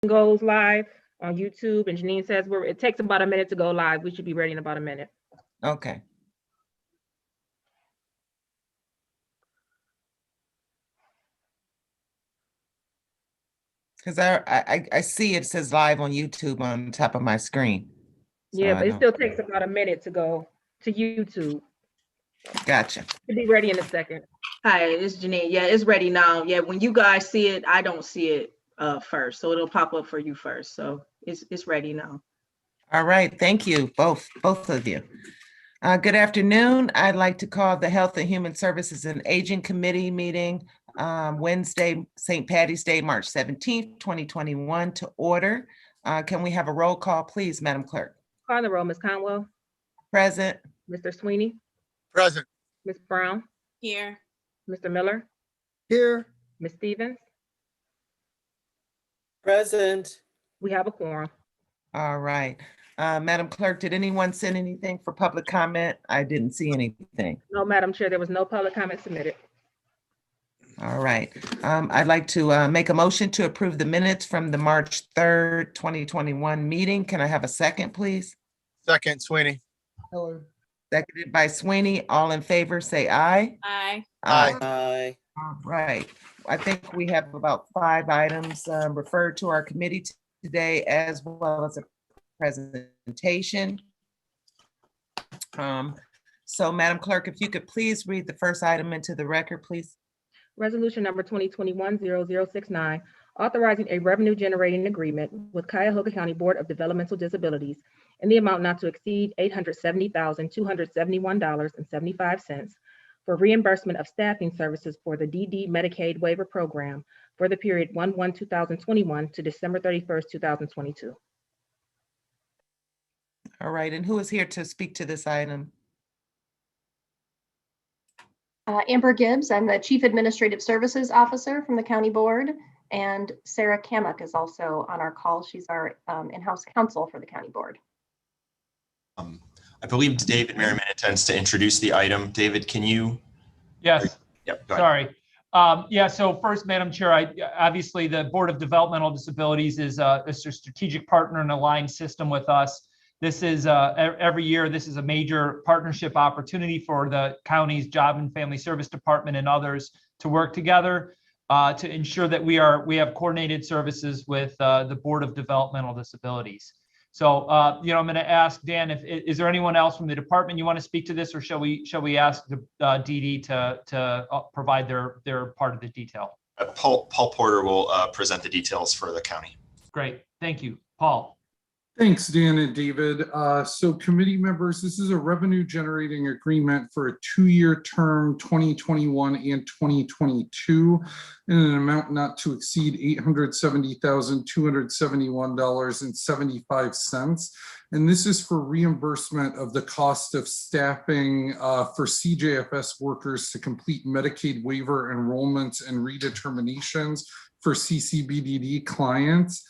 goes live on YouTube, and Janine says it takes about a minute to go live. We should be ready in about a minute. Okay. Because I see it says live on YouTube on top of my screen. Yeah, but it still takes about a minute to go to YouTube. Gotcha. Should be ready in a second. Hi, it's Janine. Yeah, it's ready now. Yeah, when you guys see it, I don't see it first, so it'll pop up for you first. So it's ready now. All right, thank you, both of you. Good afternoon. I'd like to call the Health and Human Services and Aging Committee meeting Wednesday, St. Patty's Day, March 17th, 2021 to order. Can we have a roll call, please, Madam Clerk? Call the roll, Ms. Conwell. Present. Mr. Sweeney. Present. Ms. Brown. Here. Mr. Miller. Here. Ms. Stevens. Present. We have a quorum. All right. Madam Clerk, did anyone send anything for public comment? I didn't see anything. No, Madam Chair, there was no public comment submitted. All right. I'd like to make a motion to approve the minutes from the March 3rd, 2021 meeting. Can I have a second, please? Second, Sweeney. Hello. Seconded by Sweeney. All in favor, say aye. Aye. Aye. All right. I think we have about 5 items referred to our committee today, as well as a presentation. So Madam Clerk, if you could please read the first item into the record, please. Resolution number 2021-0069, authorizing a revenue generating agreement with Cuyahoga County Board of Developmental Disabilities in the amount not to exceed $870,271.75 for reimbursement of staffing services for the DD Medicaid waiver program for the period 1/1/2021 to December 31st, 2022. All right, and who is here to speak to this item? Amber Gibbs, I'm the Chief Administrative Services Officer from the County Board, and Sarah Kamek is also on our call. She's our in-house counsel for the County Board. I believe David Merriman intends to introduce the item. David, can you? Yes. Yep, go ahead. Sorry. Yeah, so first, Madam Chair, obviously the Board of Developmental Disabilities is a strategic partner and aligned system with us. This is every year, this is a major partnership opportunity for the county's Job and Family Service Department and others to work together to ensure that we have coordinated services with the Board of Developmental Disabilities. So, I'm going to ask Dan, is there anyone else from the department you want to speak to this, or shall we ask the DD to provide their part of the detail? Paul Porter will present the details for the county. Great, thank you, Paul. Thanks, Dan and David. So committee members, this is a revenue generating agreement for a 2-year term, 2021 and 2022, in an amount not to exceed $870,271.75. And this is for reimbursement of the cost of staffing for CJFS workers to complete Medicaid waiver enrollments and redeterminations for CCBDD clients.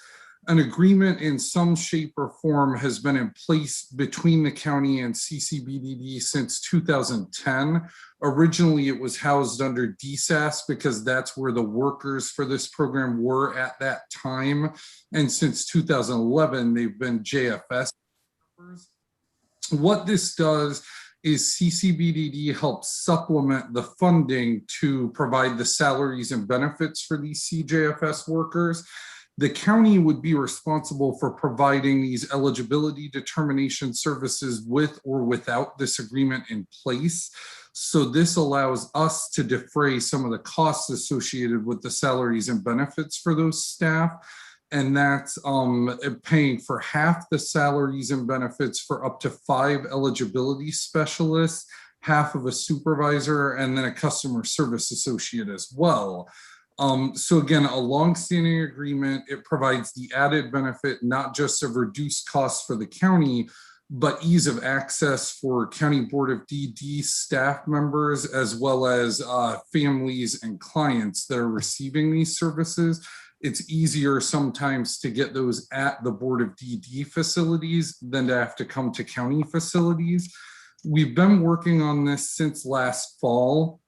An agreement in some shape or form has been in place between the county and CCBDD since 2010. Originally, it was housed under DSAS because that's where the workers for this program were at that time. And since 2011, they've been JFS members. What this does is CCBDD helps supplement the funding to provide the salaries and benefits for these CJFS workers. The county would be responsible for providing these eligibility determination services with or without this agreement in place. So this allows us to defray some of the costs associated with the salaries and benefits for those staff. And that's paying for half the salaries and benefits for up to 5 eligibility specialists, half of a supervisor, and then a customer service associate as well. So again, a longstanding agreement. It provides the added benefit, not just of reduced costs for the county, but ease of access for County Board of DD staff members, as well as families and clients that are receiving these services. It's easier sometimes to get those at the Board of DD facilities than to have to come to county facilities. We've been working on this since last fall.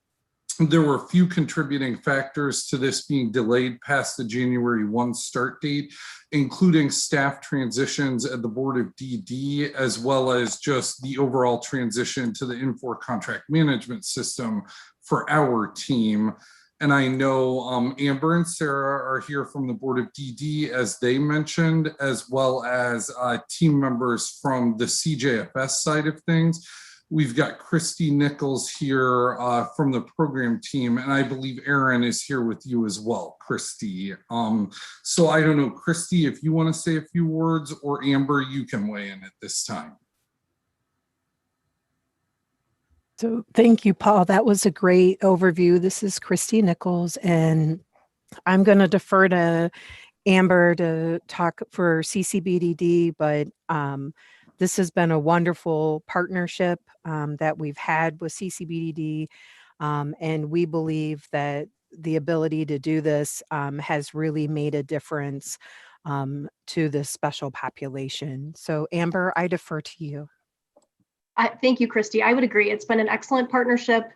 There were a few contributing factors to this being delayed past the January 1 start date, including staff transitions at the Board of DD, as well as just the overall transition to the Infor contract management system for our team. And I know Amber and Sarah are here from the Board of DD, as they mentioned, as well as team members from the CJFS side of things. We've got Christy Nichols here from the program team, and I believe Aaron is here with you as well, Christy. So I don't know, Christy, if you want to say a few words, or Amber, you can weigh in at this time. So thank you, Paul. That was a great overview. This is Christy Nichols, and I'm going to defer to Amber to talk for CCBDD, but this has been a wonderful partnership that we've had with CCBDD, and we believe that the ability to do this has really made a difference to this special population. So Amber, I defer to you. Thank you, Christy. I would agree. It's been an excellent partnership.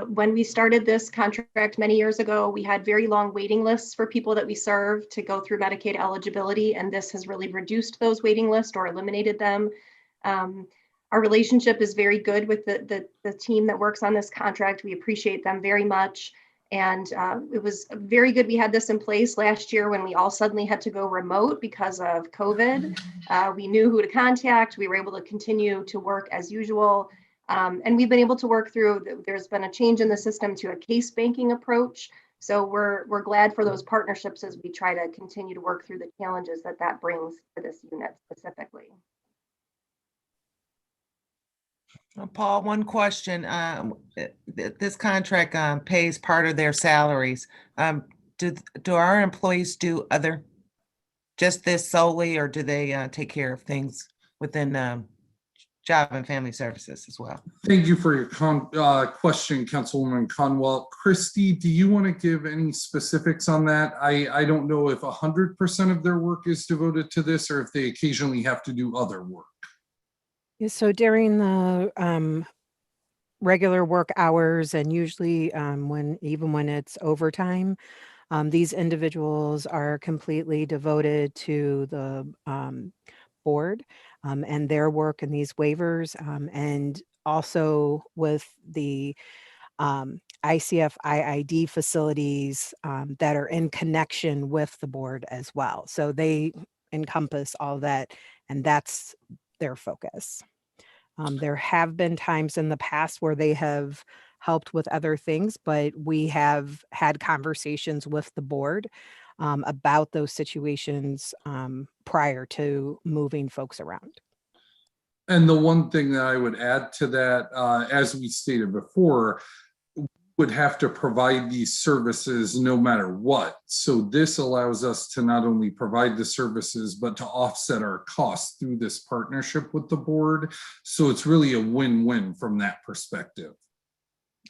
When we started this contract many years ago, we had very long waiting lists for people that we serve to go through Medicaid eligibility, and this has really reduced those waiting lists or eliminated them. Our relationship is very good with the team that works on this contract. We appreciate them very much. And it was very good. We had this in place last year when we all suddenly had to go remote because of COVID. We knew who to contact. We were able to continue to work as usual. And we've been able to work through, there's been a change in the system to a case banking approach. So we're glad for those partnerships as we try to continue to work through the challenges that brings to this unit specifically. Paul, one question. This contract pays part of their salaries. Do our employees do just this solely, or do they take care of things within Job and Family Services as well? Thank you for your question, Councilwoman Conwell. Christy, do you want to give any specifics on that? I don't know if 100% of their work is devoted to this, or if they occasionally have to do other work. Yeah, so during the regular work hours, and usually even when it's overtime, these individuals are completely devoted to the board and their work and these waivers, and also with the ICF IID facilities that are in connection with the board as well. So they encompass all that, and that's their focus. There have been times in the past where they have helped with other things, but we have had conversations with the board about those situations prior to moving folks around. And the one thing that I would add to that, as we stated before, would have to provide these services no matter what. So this allows us to not only provide the services, but to offset our costs through this partnership with the board. So it's really a win-win from that perspective.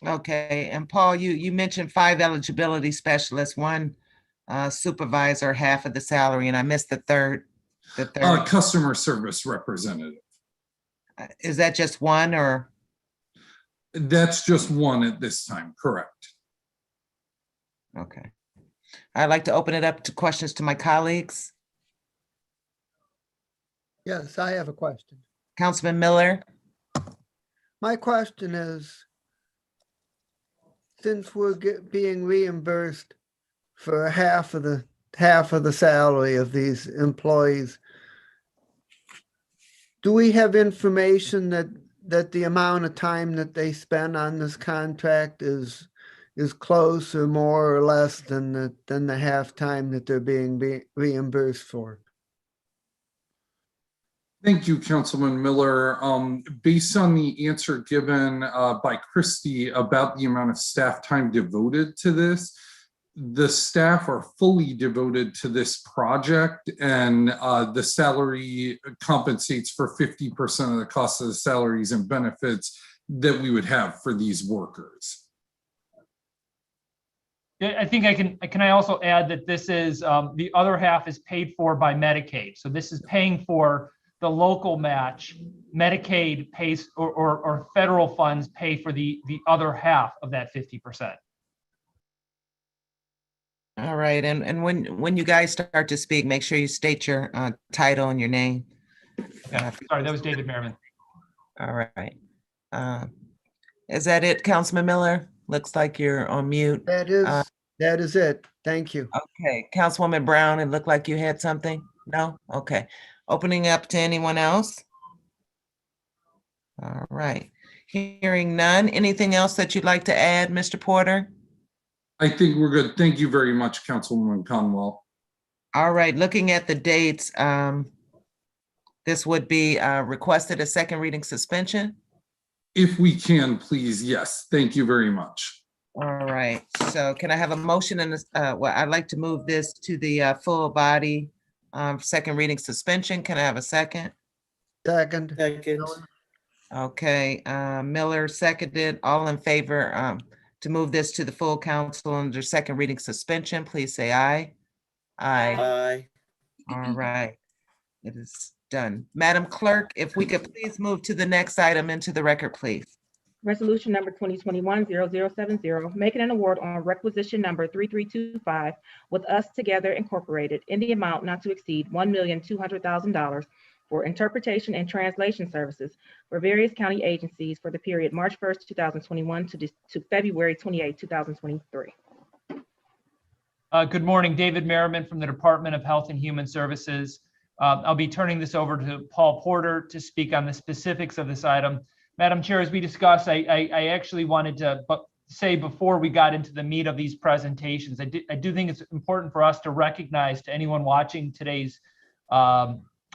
Okay, and Paul, you mentioned 5 eligibility specialists, 1 supervisor, half of the salary, and I missed the third. Customer service representative. Is that just 1, or? That's just 1 at this time, correct. Okay. I'd like to open it up to questions to my colleagues. Yes, I have a question. Councilman Miller. My question is, since we're being reimbursed for half of the salary of these employees, do we have information that the amount of time that they spend on this contract is close or more or less than the half time that they're being reimbursed for? Thank you, Councilman Miller. Based on the answer given by Christy about the amount of staff time devoted to this, the staff are fully devoted to this project, and the salary compensates for 50% of the cost of the salaries and benefits that we would have for these workers. Yeah, I think can I also add that this is the other half is paid for by Medicaid. So this is paying for the local match. Medicaid pays or federal funds pay for the other half of that 50%. All right, and when you guys start to speak, make sure you state your title and your name. Okay. Sorry, that was David Merriman. All right. Is that it, Councilman Miller? Looks like you're on mute. That is it. Thank you. Okay, Councilwoman Brown, it looked like you had something? No? Okay. Opening up to anyone else? All right. Hearing none. Anything else that you'd like to add, Mr. Porter? I think we're good. Thank you very much, Councilwoman Conwell. All right, looking at the dates, this would be requested a second reading suspension. If we can, please, yes. Thank you very much. All right, so can I have a motion and well, I'd like to move this to the full body second reading suspension. Can I have a second? Second. Second. Okay, Miller seconded. All in favor to move this to the full council under second reading suspension, please say aye. Aye. Aye. All right, it is done. Madam Clerk, if we could please move to the next item into the record, please. Resolution number 2021-0070, making an award on requisition number 3325 with Us Together Incorporated in the amount not to exceed $1,200,000 for interpretation and translation services for various county agencies for the period March 1st, 2021 to February 28, 2023. Good morning, David Merriman from the Department of Health and Human Services. I'll be turning this over to Paul Porter to speak on the specifics of this item. Madam Chair, as we discussed, I actually wanted to say before we got into the meat of these presentations, I do think it's important for us to recognize to anyone watching today's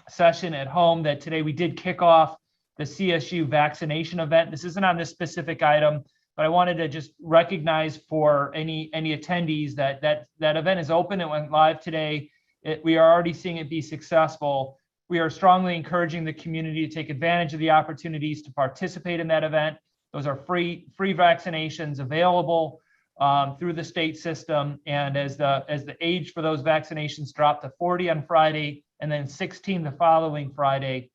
session at home that today we did kick off the Csu Vaccination Event. This isn't on this specific item, but I wanted to just recognize for any attendees that event is open. It went live today. We are already seeing it be successful. We are strongly encouraging the community to take advantage of the opportunities to participate in that event. Those are free vaccinations available through the state system. And as the age for those vaccinations drop to 40 on Friday and then 16 the following Friday,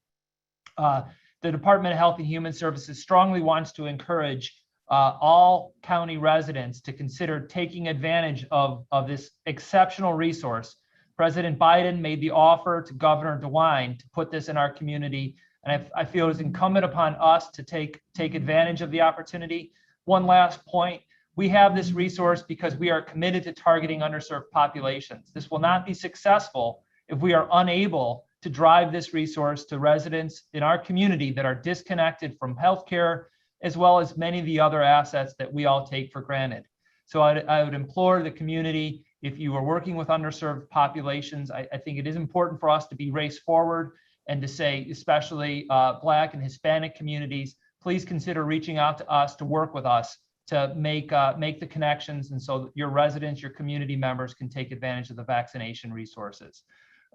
the Department of Health and Human Services strongly wants to encourage all county residents to consider taking advantage of this exceptional resource. President Biden made the offer to Governor DeWine to put this in our community, and I feel it's incumbent upon us to take advantage of the opportunity. One last point, we have this resource because we are committed to targeting underserved populations. This will not be successful if we are unable to drive this resource to residents in our community that are disconnected from healthcare, as well as many of the other assets that we all take for granted. So I would implore the community, if you are working with underserved populations, I think it is important for us to be race forward and to say, especially Black and Hispanic communities, please consider reaching out to us to work with us to make the connections, and so that your residents, your community members can take advantage of the vaccination resources.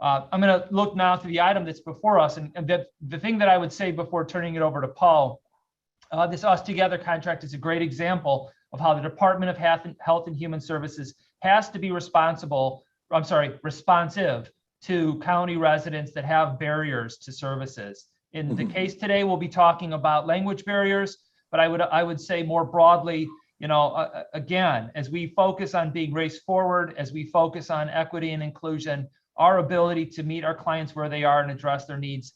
I'm going to look now to the item that's before us, and the thing that I would say before turning it over to Paul, this Us Together contract is a great example of how the Department of Health and Human Services has to be responsive to county residents that have barriers to services. In the case today, we'll be talking about language barriers, but I would say more broadly, again, as we focus on being race forward, as we focus on equity and inclusion, our ability to meet our clients where they are and address their needs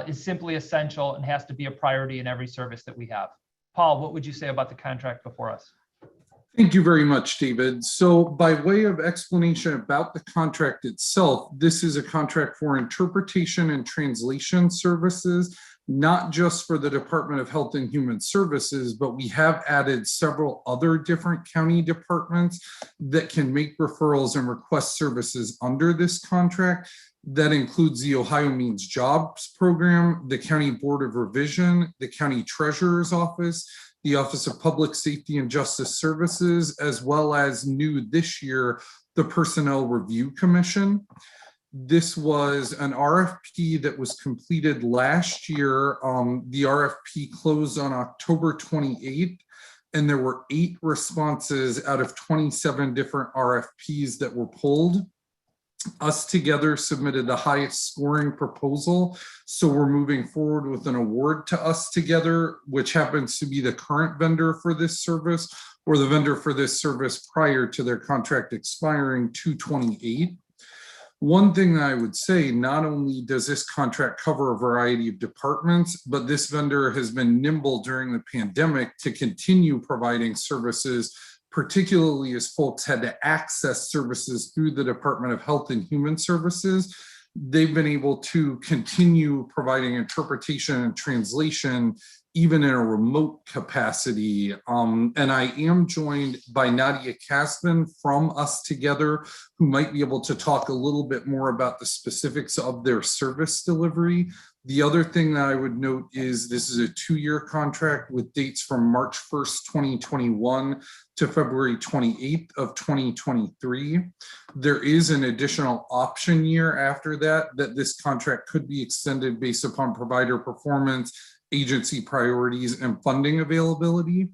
is simply essential and has to be a priority in every service that we have. Paul, what would you say about the contract before us? Thank you very much, David. So by way of explanation about the contract itself, this is a contract for interpretation and translation services, not just for the Department of Health and Human Services, but we have added several other different county departments that can make referrals and request services under this contract. That includes the Ohio Means Jobs Program, the County Board of Revision, the County Treasurer's Office, the Office of Public Safety and Justice Services, as well as new this year, the Personnel Review Commission. This was an RFP that was completed last year. The RFP closed on October 28th, and there were 8 responses out of 27 different RFPs that were pulled. Us Together submitted the highest scoring proposal, so we're moving forward with an award to Us Together, which happens to be the current vendor for this service, or the vendor for this service prior to their contract expiring 2/28. One thing that I would say, not only does this contract cover a variety of departments, but this vendor has been nimble during the pandemic to continue providing services, particularly as folks had to access services through the Department of Health and Human Services. They've been able to continue providing interpretation and translation even in a remote capacity. And I am joined by Nadia Kasman from Us Together, who might be able to talk a little bit more about the specifics of their service delivery. The other thing that I would note is this is a 2-year contract with dates from March 1st, 2021 to February 28th of 2023. There is an additional option year after that this contract could be extended based upon provider performance, agency priorities, and funding availability.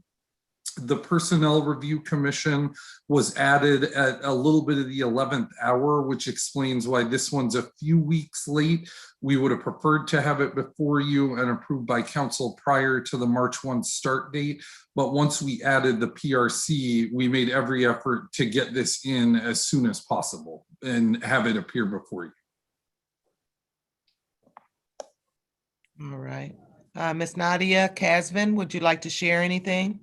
The Personnel Review Commission was added at a little bit of the 11th hour, which explains why this one's a few weeks late. We would have preferred to have it before you and approved by council prior to the March 1 start date. But once we added the PRC, we made every effort to get this in as soon as possible and have it appear before you. All right. Ms. Nadia Kasman, would you like to share anything?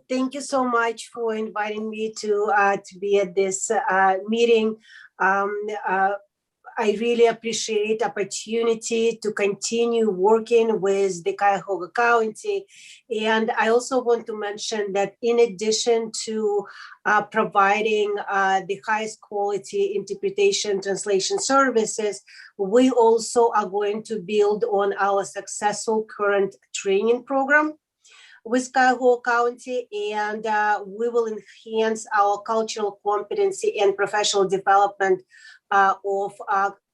Thank you so much for inviting me to be at this meeting. I really appreciate opportunity to continue working with the Cuyahoga County. And I also want to mention that in addition to providing the highest quality interpretation translation services, we also are going to build on our successful current training program with Cuyahoga County, and we will enhance our cultural competency and professional development of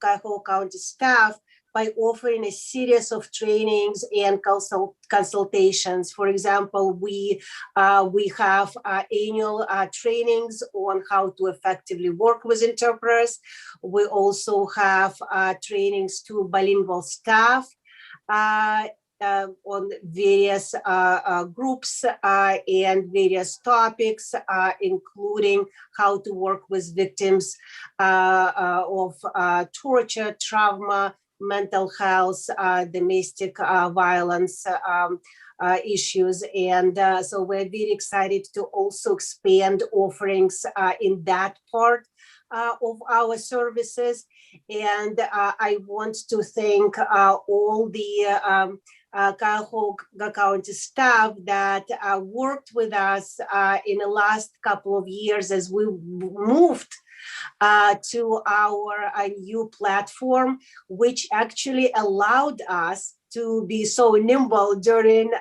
Cuyahoga County staff by offering a series of trainings and consultations. For example, we have annual trainings on how to effectively work with interpreters. We also have trainings to bilingual staff on various groups and various topics, including how to work with victims of torture, trauma, mental health, domestic violence issues. And so we're very excited to also expand offerings in that part of our services. And I want to thank all the Cuyahoga County staff that worked with us in the last couple of years as we moved to our new platform, which actually allowed us to be so nimble during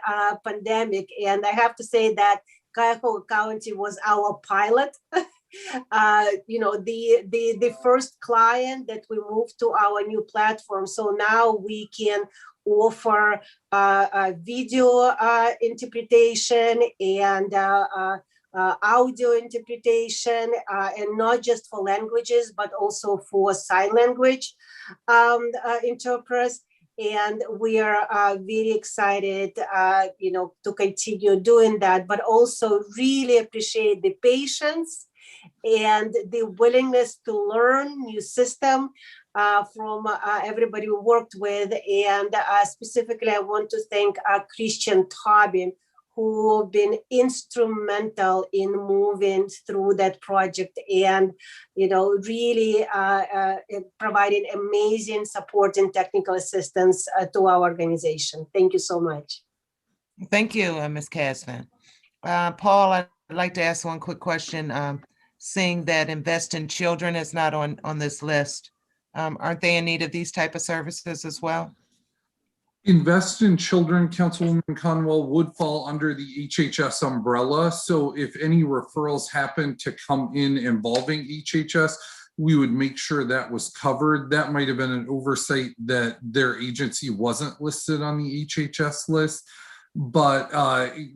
pandemic. And I have to say that Cuyahoga County was our pilot. You know, the first client that we moved to our new platform. So now we can offer video interpretation and audio interpretation, and not just for languages, but also for sign language interpreters. And we are very excited, you know, to continue doing that, but also really appreciate the patience and the willingness to learn new system from everybody we worked with. And specifically, I want to thank Christian Tobin, who have been instrumental in moving through that project and, you know, really providing amazing support and technical assistance to our organization. Thank you so much. Thank you, Ms. Kasman. Paul, I'd like to ask one quick question. Seeing that Invest in Children is not on this list, aren't they in need of these type of services as well? Invest in Children, Councilwoman Conwell, would fall under the HHS umbrella. So if any referrals happen to come in involving HHS, we would make sure that was covered. That might have been an oversight that their agency wasn't listed on the HHS list. But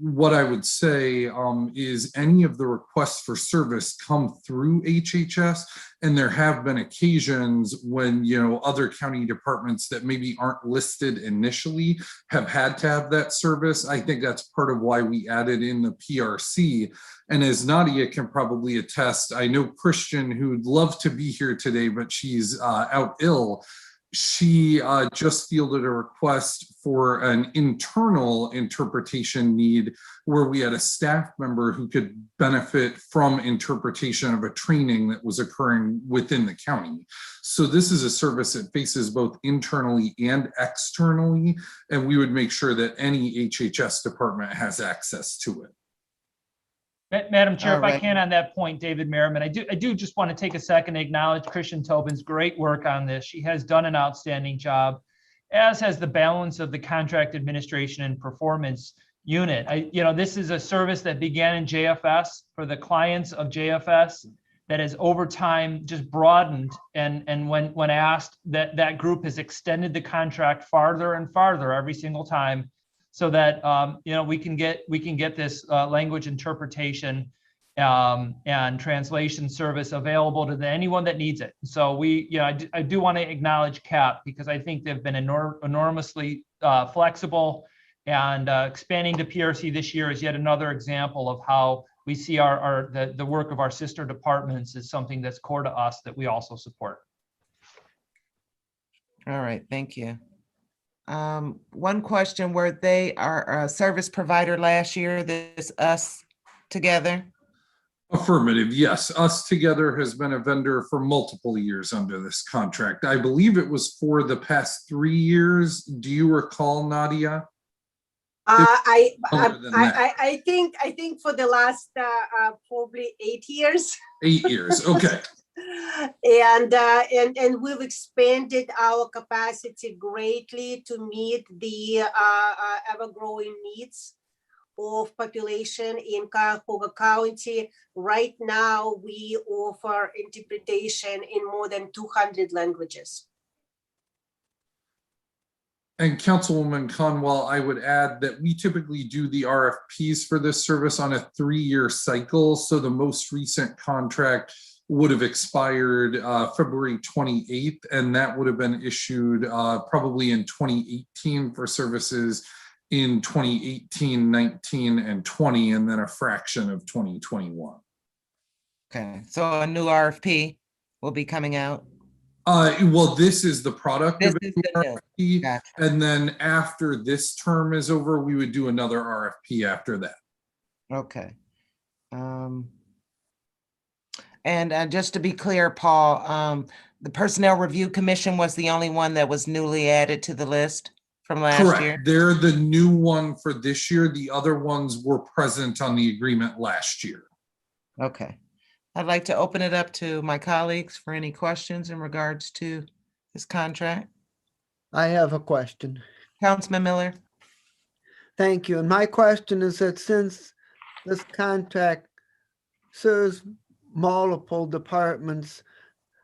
what I would say is any of the requests for service come through HHS, and there have been occasions when, you know, other county departments that maybe aren't listed initially have had to have that service. I think that's part of why we added in the PRC. And as Nadia can probably attest, I know Christian, who'd love to be here today, but she's out ill. She just fielded a request for an internal interpretation need where we had a staff member who could benefit from interpretation of a training that was occurring within the county. So this is a service that faces both internally and externally, and we would make sure that any HHS department has access to it. Madam Chair, All if I right. can on that point, David Merriman, I do just want to take a second to acknowledge Christian Tobin's great work on this. She has done an outstanding job, as has the balance of the contract administration and performance unit. This is a service that began in JFS for the clients of JFS that has over time just broadened, and when asked, that group has extended the contract farther and farther every single time, so that we can get this language interpretation and translation service available to anyone that needs it. So I do want to acknowledge CAP, because I think they've been enormously flexible, and expanding to PRC this year is yet another example of how we see the work of our sister departments is something that's core to us that we also support. All right, thank you. One question, were they our service provider last year, this Us Together? Affirmative, yes. Us Together has been a vendor for multiple years under this contract. I believe it was for the past 3 years. Do you recall, Nadia? I think think for the last probably 8 years. 8 years, okay. And we've expanded our capacity greatly to meet the ever-growing needs of population in Cuyahoga County. Right now, we offer interpretation in more than 200 languages. And Councilwoman Conwell, I would add that we typically do the RFPs for this service on a 3-year cycle. So the most recent contract would have expired February 28th, and that would have been issued probably in 2018 for services in 2018, 19, and 20, and then a fraction of 2021. Okay, so a new RFP will be coming out? Well, this is the product This of is the the RFP, Gotcha. and then after this term is over, we would do another RFP after that. Okay. And just to be clear, Paul, the Personnel Review Commission was the only one that was newly added to the list from last Correct. year? They're the new one for this year. The other ones were present on the agreement last year. Okay. I'd like to open it up to my colleagues for any questions in regards to this contract. I have a question. Councilman Miller? Thank you. And my question is that since this contract serves multiple departments,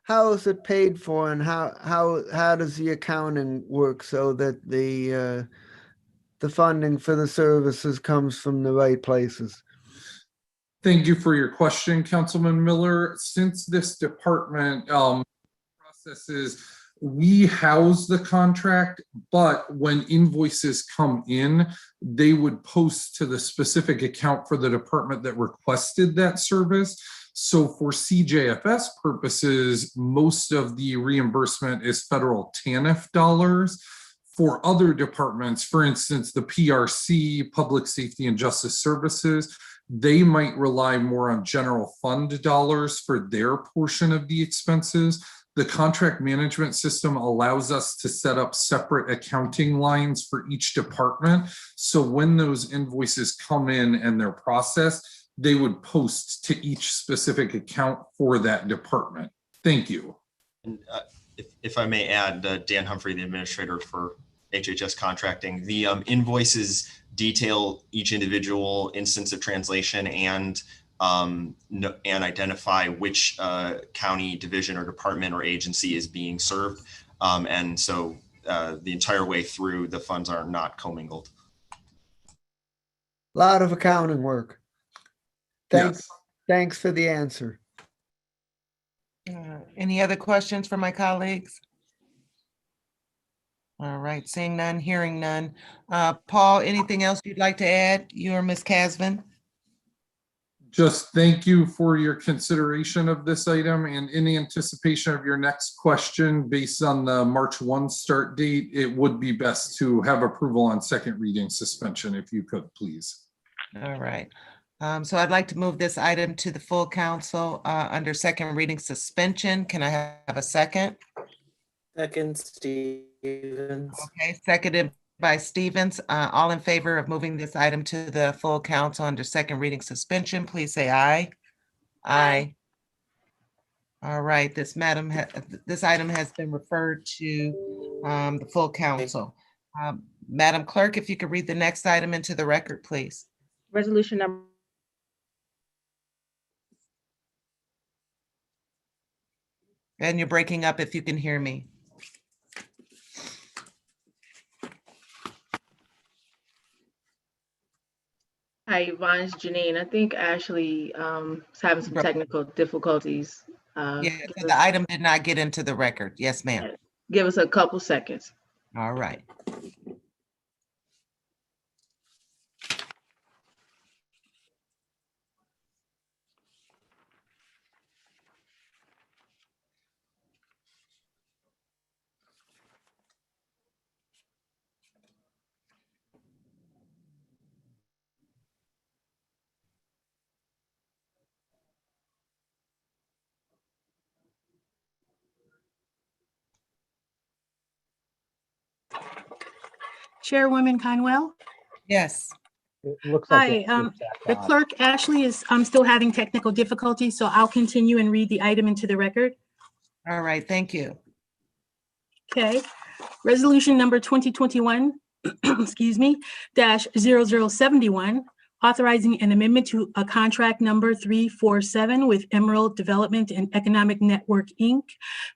how is it paid for, and how does the accounting work so that the funding for the services comes from the right places? Thank you for your question, Councilman Miller. Since this department processes, we house the contract, but when invoices come in, they would post to the specific account for the department that requested that service. So for CJFS purposes, most of the reimbursement is federal TANF dollars. For other departments, for instance, the PRC, Public Safety and Justice Services, they might rely more on general fund dollars for their portion of the expenses. The contract management system allows us to set up separate accounting lines for each department. So when those invoices come in and they're processed, they would post to each specific account for that department. Thank you. And if I may add, Dan Humphrey, the administrator for HHS contracting, the invoices detail each individual instance of translation and identify which county division or department or agency is being served. And so the entire way through, the funds are not commingled. Lot of accounting work. Thanks, Yes. thanks for the answer. Any other questions for my colleagues? All right, seeing none, hearing none. Paul, anything else you'd like to add? You or Ms. Casvin? Just thank you for your consideration of this item, and in anticipation of your next question, based on the March 1 start date, it would be best to have approval on second reading suspension if you could, please. All right. So I'd like to move this item to the full council under second reading suspension. Can I have a second? Second, Stevens. Okay, seconded by Stevens. All in favor of moving this item to the full council under second reading suspension, please say aye. Aye. All right, this item has been referred to the full council. Madam Clerk, if you could read the next item into the record, please. Resolution number. And you're breaking up if you can hear me. Hi, Yvonne, it's Janine. I think Ashley is having some technical difficulties. Yeah, so the item did not get into the record. Yes, ma'am. Give us a couple seconds. All right. Chairwoman Conwell. Yes. It looks Hi, like the clerk Ashley is still having technical difficulties, so I'll continue and read the item into the record. All right, thank you. Okay, resolution number 2021, excuse me, -0071, authorizing an amendment to a contract number 347 with Emerald Development and Economic Network, Inc.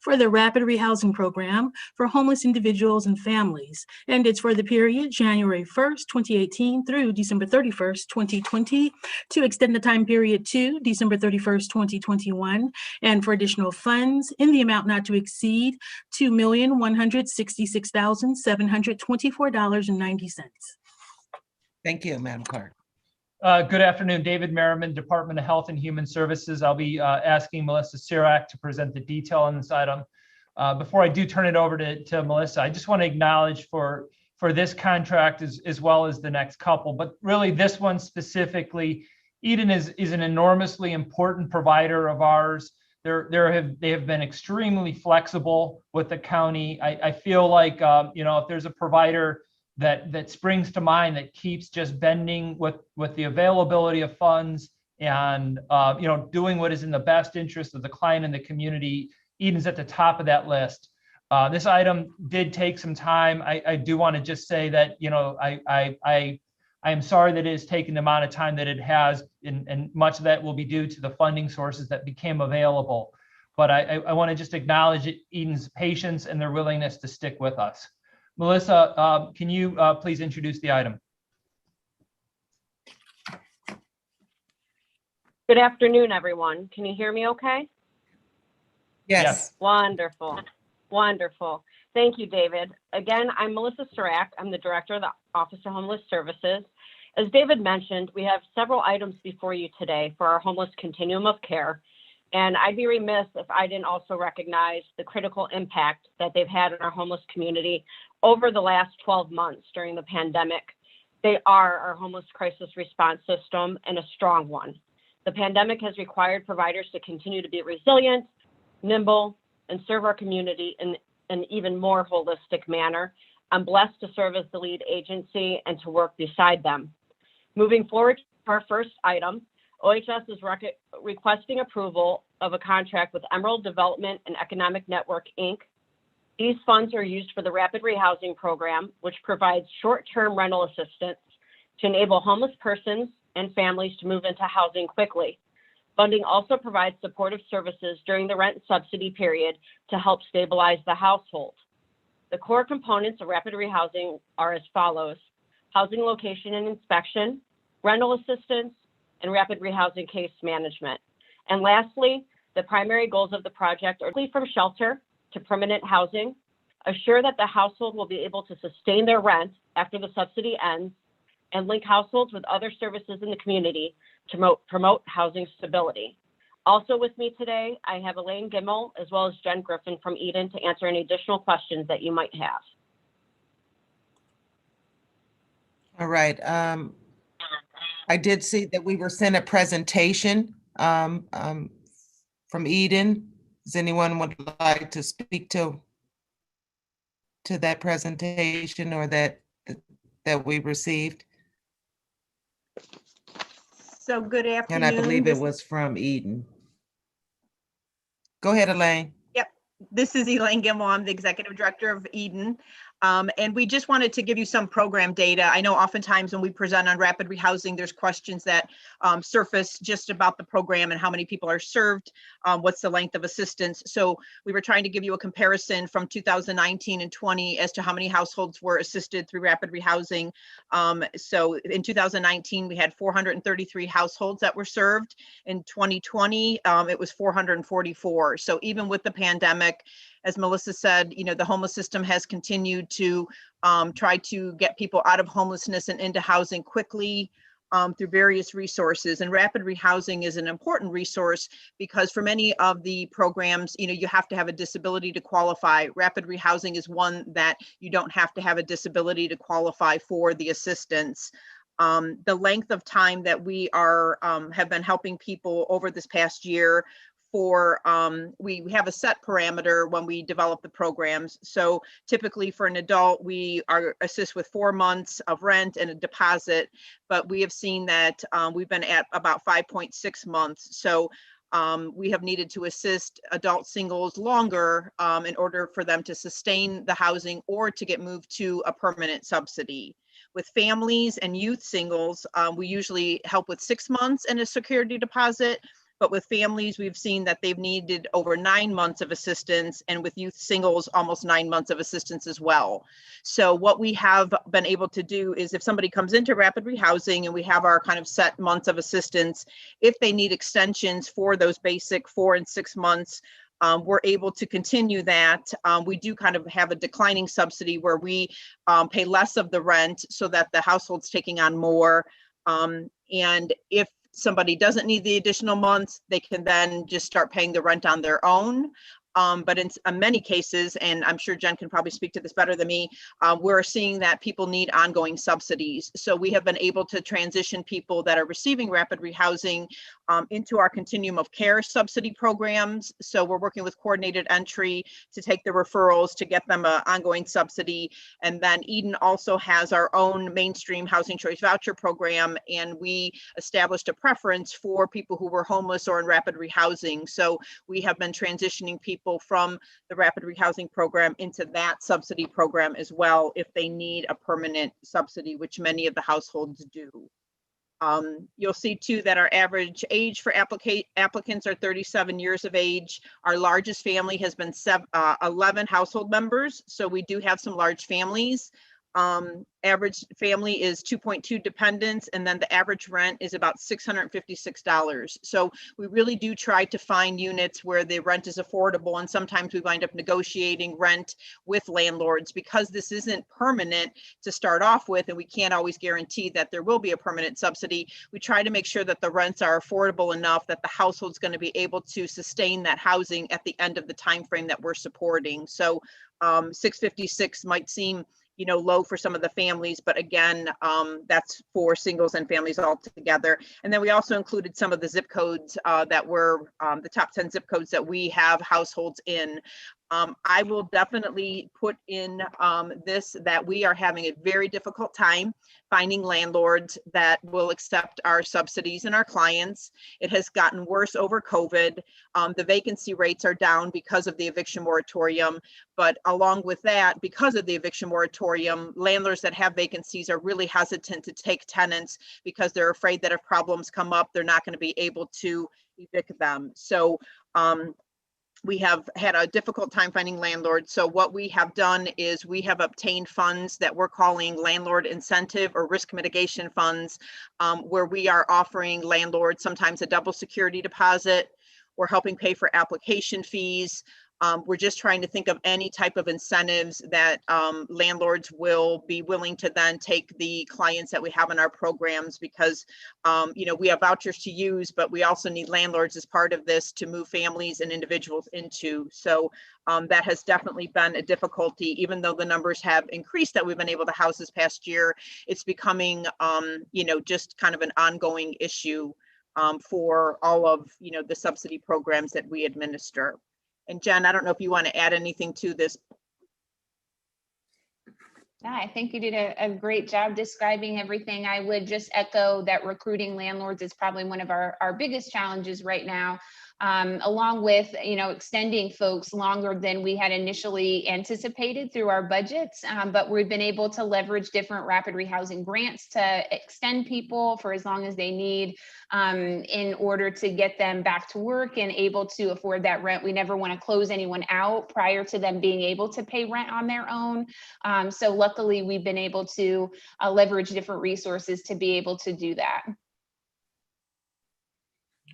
for the Rapid Rehousing Program for homeless individuals and families. And it's for the period January 1st, 2018 through December 31st, 2020, to extend the time period to December 31st, 2021, and for additional funds in the amount not to exceed $2,166,724.90. Thank you, Madam Clerk. Good afternoon, David Merriman, Department of Health and Human Services. I'll be asking Melissa Sirak to present the detail on this item. Before I do turn it over to Melissa, I just want to acknowledge for this contract as well as the next couple, but really this one specifically, Eden is an enormously important provider of ours. They have been extremely flexible with the county. I feel like if there's a provider that springs to mind that keeps just bending with the availability of funds and doing what is in the best interest of the client and the community, Eden's at the top of that list. This item did take some time. I do want to just say that I am sorry that it has taken the amount of time that it has, and much of that will be due to the funding sources that became available. But I want to just acknowledge Eden's patience and their willingness to stick with us. Melissa, can you please introduce the item? Good afternoon, everyone. Can you hear me okay? Yes. Wonderful. Wonderful. Thank you, David. Again, I'm Melissa Sirak. I'm the Director of the Office of Homeless Services. As David mentioned, we have several items before you today for our homeless continuum of care. And I'd be remiss if I didn't also recognize the critical impact that they've had on our homeless community over the last 12 months during the pandemic. They are our homeless crisis response system, and a strong one. The pandemic has required providers to continue to be resilient, nimble, and serve our community in an even more holistic manner. I'm blessed to serve as the lead agency and to work beside them. Moving forward to our first item, OHS is requesting approval of a contract with Emerald Development and Economic Network, Inc. These funds are used for the Rapid Rehousing Program, which provides short-term rental assistance to enable homeless persons and families to move into housing quickly. Funding also provides supportive services during the rent subsidy period to help stabilize the household. The core components of rapid rehousing are as follows: housing location and inspection, rental assistance, and rapid rehousing case management. And lastly, the primary goals of the project are from shelter to permanent housing, assure that the household will be able to sustain their rent after the subsidy ends, and link households with other services in the community to promote housing stability. Also with me today, I have Elaine Gimmel as well as Jen Griffin from Eden to answer any additional questions that you might have. All right. I did see that we were sent a presentation from Eden. Does anyone would like to speak to that presentation or that we received? So good afternoon. And I believe it was from Eden. Go ahead, Elaine. Yep, this is Elaine Gimmel. I'm the Executive Director of Eden. And we just wanted to give you some program data. I know oftentimes when we present on rapid rehousing, there's questions that surface just about the program and how many people are served, what's the length of assistance. So we were trying to give you a comparison from 2019 and 20 as to how many households were assisted through rapid rehousing. So in 2019, we had 433 households that were served. In 2020, it was 444. So even with the pandemic, as Melissa said, you know, the homeless system has continued to try to get people out of homelessness and into housing quickly through various resources. And rapid rehousing is an important resource because for many of the programs, you know, you have to have a disability to qualify. Rapid rehousing is one that you don't have to have a disability to qualify for the assistance. The length of time that we are have been helping people over this past year for, we have a set parameter when we develop the programs. So typically for an adult, we assist with 4 months of rent and a deposit, but we have seen that we've been at about 5.6 months. So we have needed to assist adult singles longer in order for them to sustain the housing or to get moved to a permanent subsidy. With families and youth singles, we usually help with 6 months and a security deposit. But with families, we've seen that they've needed over 9 months of assistance, and with youth singles, almost 9 months of assistance as well. So what we have been able to do is if somebody comes into rapid rehousing and we have our kind of set months of assistance, if they need extensions for those basic 4 and 6 months, we're able to continue that. We do kind of have a declining subsidy where we pay less of the rent so that the household's taking on more. And if somebody doesn't need the additional months, they can then just start paying the rent on their own. But in many cases, and I'm sure Jen can probably speak to this better than me, we're seeing that people need ongoing subsidies. So we have been able to transition people that are receiving rapid rehousing into our continuum of care subsidy programs. So we're working with coordinated entry to take the referrals to get them an ongoing subsidy. And then Eden also has our own mainstream housing choice voucher program. And we established a preference for people who were homeless or in rapid rehousing. So we have been transitioning people from the rapid rehousing program into that subsidy program as well if they need a permanent subsidy, which many of the households do. You'll see too that our average age for applicants are 37 years of age. Our largest family has been 11 household members, so we do have some large families. Average family is 2.2 dependents, and then the average rent is about $656. So we really do try to find units where the rent is affordable, and sometimes we wind up negotiating rent with landlords because this isn't permanent to start off with, and we can't always guarantee that there will be a permanent subsidy. We try to make sure that the rents are affordable enough that the household's going to be able to sustain that housing at the end of the time frame that we're supporting. So 656 might seem, you know, low for some of the families, but again, that's for singles and families all together. And then we also included some of the zip codes that were the top 10 zip codes that we have households in. I will definitely put in this that we are having a very difficult time finding landlords that will accept our subsidies and our clients. It has gotten worse over COVID. The vacancy rates are down because of the eviction moratorium, but along with that, because of the eviction moratorium, landlords that have vacancies are really hesitant to take tenants because they're afraid that if problems come up, they're not going to be able to evict them. So we have had a difficult time finding landlords. So what we have done is we have obtained funds that we're calling Landlord Incentive or Risk Mitigation Funds, where we are offering landlords sometimes a double security deposit. We're helping pay for application fees. We're just trying to think of any type of incentives that landlords will be willing to then take the clients that we have in our programs, because we have vouchers to use, but we also need landlords as part of this to move families and individuals into. So that has definitely been a difficulty. Even though the numbers have increased that we've been able to house this past year, it's becoming just kind of an ongoing issue for all of the subsidy programs that we administer. And Jen, I don't know if you want to add anything to this. Yeah, I think you did a great job describing everything. I would just echo that recruiting landlords is probably one of our biggest challenges right now, along with, extending folks longer than we had initially anticipated through our budgets. But we've been able to leverage different rapid rehousing grants to extend people for as long as they need in order to get them back to work and able to afford that rent. We never want to close anyone out prior to them being able to pay rent on their own. So luckily, we've been able to leverage different resources to be able to do that.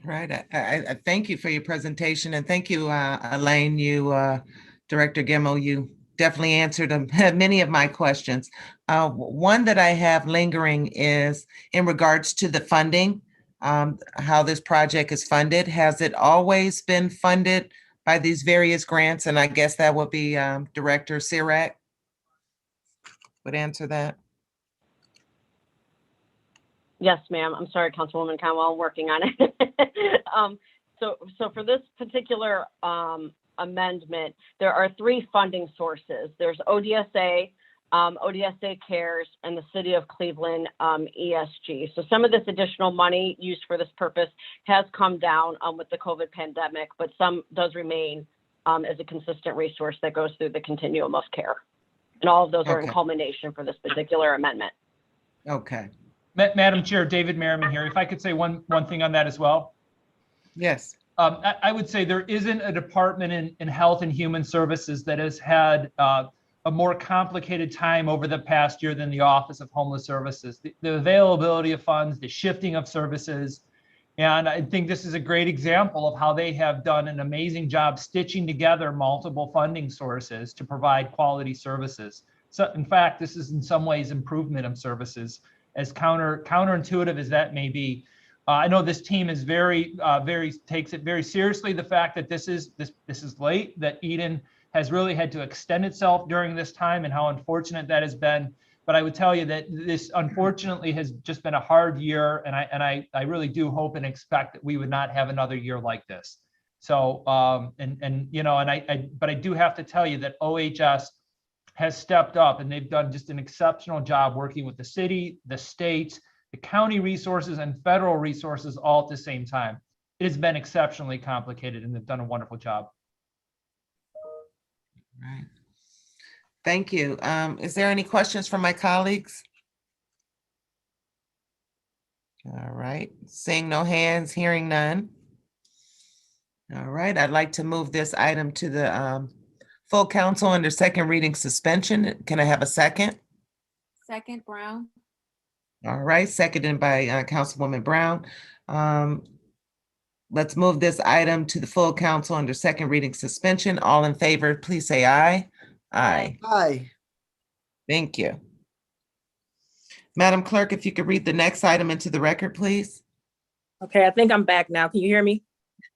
Right. I thank you for your presentation, and thank you, Elaine. You, Director Gemmell, you definitely answered many of my questions. One that I have lingering is in regards to the funding, how this project is funded. Has it always been funded by these various grants? And I guess that would be Director Sirac would answer that. Yes, ma'am. I'm sorry, Councilwoman Conwell, I'm working on it. So for this particular amendment, there are three funding sources. There's ODSA, ODSA Cares, and the City of Cleveland ESG. So some of this additional money used for this purpose has come down with the COVID pandemic, but some does remain as a consistent resource that goes through the continuum of care. And all of those are in culmination for this particular amendment. Okay. Madam Chair, David Merriman here. If I could say one thing on that as well. Yes. I would say there isn't a department in Health and Human Services that has had a more complicated time over the past year than the Office of Homeless Services. The availability of funds, the shifting of services, and I think this is a great example of how they have done an amazing job stitching together multiple funding sources to provide quality services. So in fact, this is in some ways improvement of services, as counterintuitive as that may be. I know this team is takes it very seriously, the fact that this is late, that Eden has really had to extend itself during this time, and how unfortunate that has been. But I would tell you that this unfortunately has just been a hard year, and I really do hope and expect that we would not have another year like this. So but I do have to tell you that OHS has stepped up, and they've done just an exceptional job working with the city, the state, the county resources, and federal resources all at the same time. It has been exceptionally complicated, and they've done a wonderful job. Right. Thank you. Is there any questions from my colleagues? All right. Seeing no hands, hearing none. All right. I'd like to move this item to the full council under second reading suspension. Can I have a second? Second, Brown. All right, seconded by Councilwoman Brown. Let's move this item to the full council under second reading suspension. All in favor, please say aye. Aye. Aye. Thank you. Madam Clerk, if you could read the next item into the record, please. Okay, I think I'm back now. Can you hear me?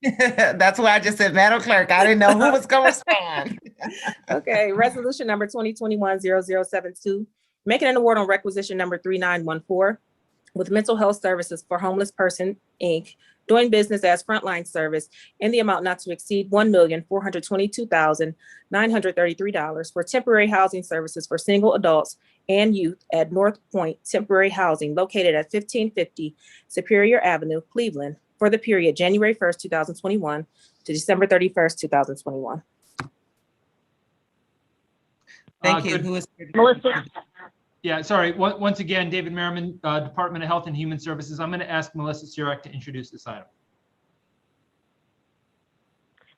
That's why I just said, Madam Clerk, I didn't know who was going to respond. Okay, resolution number 2021-0072, making an award on requisition number 3914 with Mental Health Services for Homeless Person, Inc., doing business as Frontline Service in the amount not to exceed $1,422,933 for temporary housing services for single adults and youth at North Point Temporary Housing located at 1550 Superior Avenue, Cleveland, for the period January 1st, 2021 to December 31st, 2021. Thank you. Who is Melissa? Yeah, sorry. Once again, David Merriman, Department of Health and Human Services. I'm going to ask Melissa Sirac to introduce this item.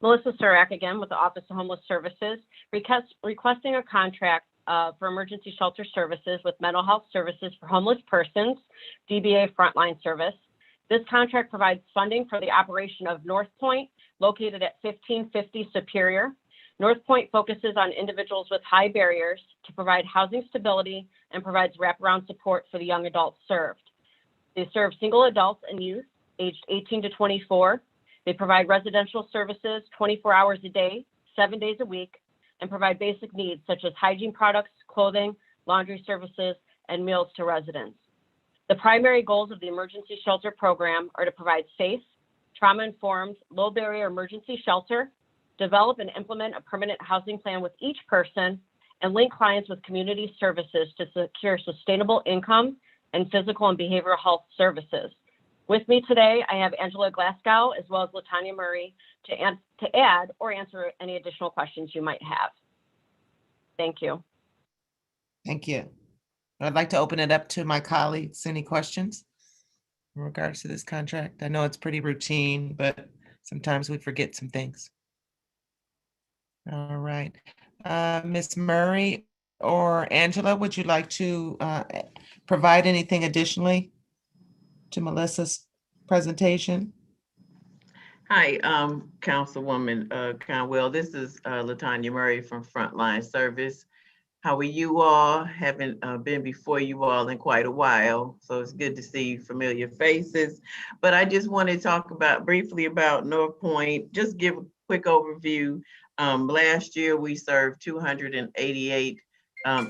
Melissa Surak again with the Office of Homeless Services, requesting a contract for emergency shelter services with mental health services for homeless persons, DBA Frontline Service. This contract provides funding for the operation of North Point, located at 1550 Superior. North Point focuses on individuals with high barriers to provide housing stability and provides wraparound support for the young adults served. They serve single adults and youth aged 18 to 24. They provide residential services 24 hours a day, 7 days a week, and provide basic needs such as hygiene products, clothing, laundry services, and meals to residents. The primary goals of the emergency shelter program are to provide safe, trauma-informed, low-barrier emergency shelter, develop and implement a permanent housing plan with each person, and link clients with community services to secure sustainable income and physical and behavioral health services. With me today, I have Angela Glasgow as well as Latanya Murray to add or answer any additional questions you might have. Thank you. Thank you. I'd like to open it up to my colleagues. Any questions in regards to this contract? I know it's pretty routine, but sometimes we forget some things. All right. Ms. Murray or Angela, would you like to provide anything additionally to Melissa's presentation? Hi, Councilwoman Conwell. This is Latanya Murray from Frontline Service. How are you all? Haven't been before you all in quite a while, so it's good to see familiar faces. But I just want to talk briefly about North Point. Just give a quick overview. Last year, we served 288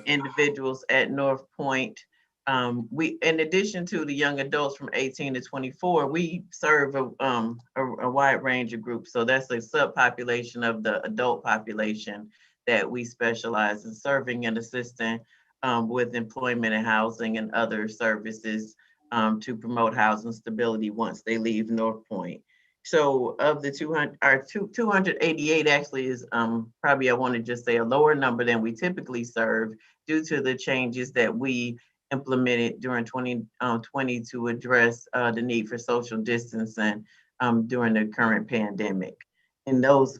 individuals at North Point. In addition to the young adults from 18 to 24, we serve a wide range of groups. So that's a subpopulation of the adult population that we specialize in serving and assisting with employment and housing and other services to promote housing stability once they leave North Point. So of the 288 actually is probably, I want to just say, a lower number than we typically serve due to the changes that we implemented during 2020 to address the need for social distancing during the current pandemic. And those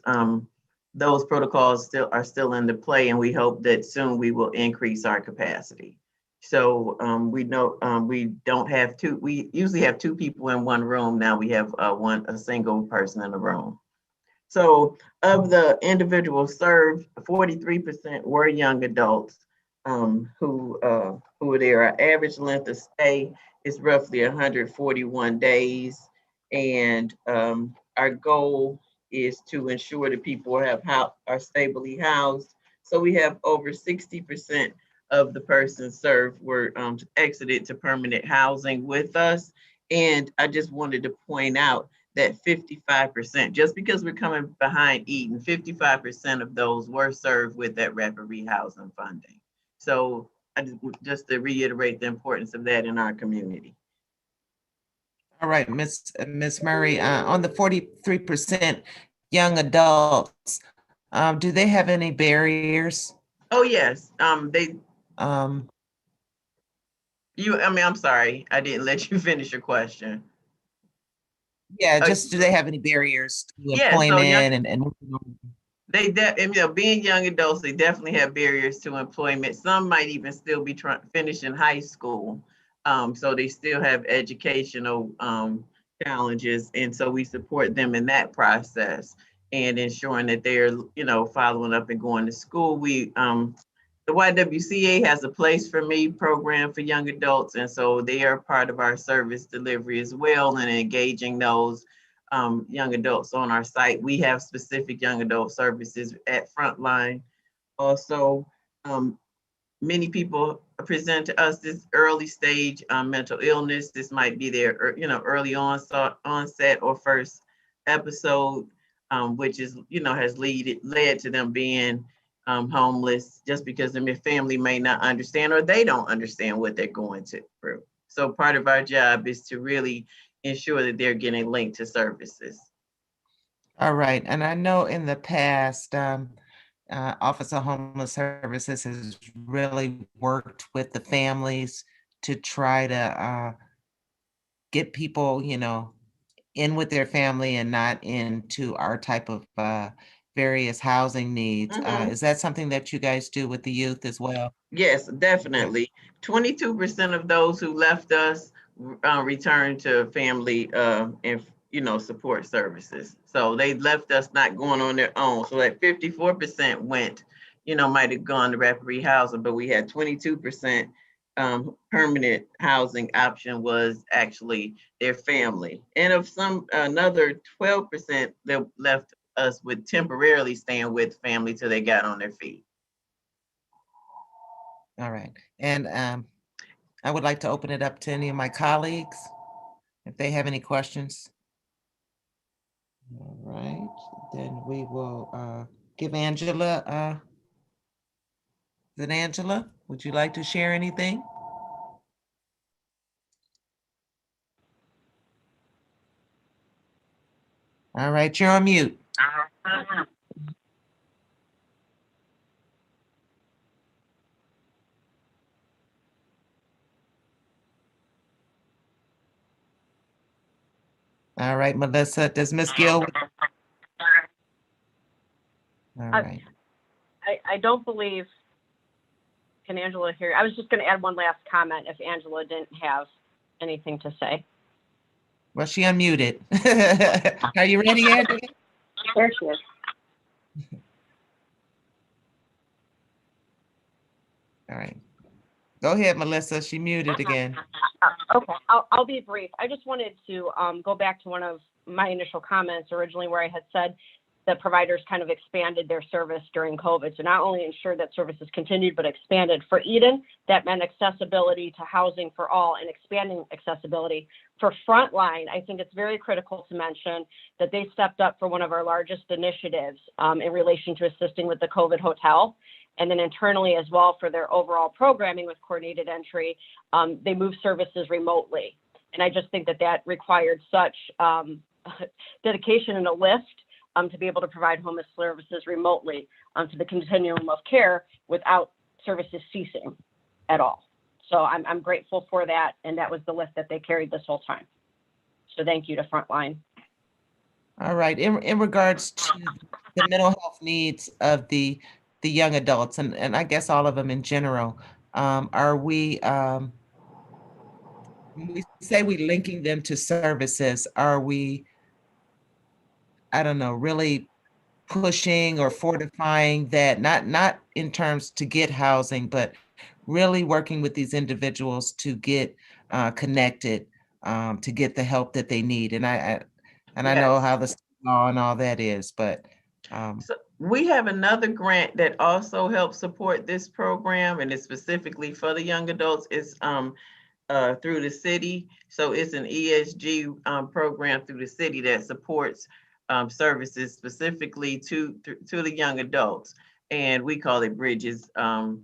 protocols are still into play, and we hope that soon we will increase our capacity. So we know we don't have we usually have two people in one room. Now we have a single person in a room. So of the individuals served, 43% were young adults who were there. Our average length of stay is roughly 141 days. And our goal is to ensure that people are stably housed. So we have over 60% of the persons served were exited to permanent housing with us. And I just wanted to point out that 55%, just because we're coming behind Eden, 55% of those were served with that rapid rehousing funding. So just to reiterate the importance of that in our community. All right, Ms. Murray, on the 43% young adults, do they have any barriers? Oh, yes. I'm sorry, I didn't let you finish your question. Yeah, just do they have any barriers to employment being young adults, they definitely have barriers to employment. Some might even still be finishing high school. So they still have educational challenges. And so we support them in that process and ensuring that they're, following up and going to school. The YWCA has a Place for Me program for young adults. And so they are part of our service delivery as well, and engaging those young adults on our site. We have specific young adult services at Frontline. Also, many people present to us this early stage mental illness. This might be their early onset or first episode, which is has led to them being homeless, just because their family may not understand or they don't understand what they're going through. So part of our job is to really ensure that they're getting linked to services. All right, and I know in the past, Office of Homeless Services has really worked with the families to try to get people, in with their family and not into our type of various housing needs. Is that something that you guys do with the youth as well? Yes, definitely. 22% of those who left us returned to family and support services. So they left us not going on their own. So that 54% went, might have gone to rapid rehousing, but we had 22% permanent housing option was actually their family. And of another 12% that left us with temporarily staying with family till they got on their feet. All right. And I would like to open it up to any of my colleagues if they have any questions. All right, then we will give Angela. Is it Angela? Would you like to share anything? All right, you're on mute. All right, Melissa, does Ms. Gill? All right. I don't believe, can Angela hear? I was just going to add one last comment if Angela didn't have anything to say. Well, she unmuted. Are you ready, Angela? There she is. All right. Go ahead, Melissa. She muted again. Okay, I'll be brief. I just wanted to go back to one of my initial comments originally where I had said that providers kind of expanded their service during COVID. So not only ensured that services continued, but expanded. For Eden, that meant accessibility to housing for all and expanding accessibility. For Frontline, I think it's very critical to mention that they stepped up for one of our largest initiatives in relation to assisting with the COVID hotel. And then internally as well for their overall programming with coordinated entry, they moved services remotely. And I just think that that required such dedication and a lift to be able to provide homeless services remotely to the continuum of care without services ceasing at all. So I'm grateful for that. And that was the lift that they carried this whole time. So thank you to Frontline. All right. In regards to the mental health needs of the young adults, and I guess all of them in general, are we, when we say we linking them to services, are we, I don't know, really pushing or fortifying that, not in terms to get housing, but really working with these individuals to get connected, to get the help that they need. And I know how the law and all that is, but so we have another grant that also helps support this program, and it's specifically for the young adults. It's through the city. So it's an ESG program through the city that supports services specifically to the young adults. And we call it Bridges and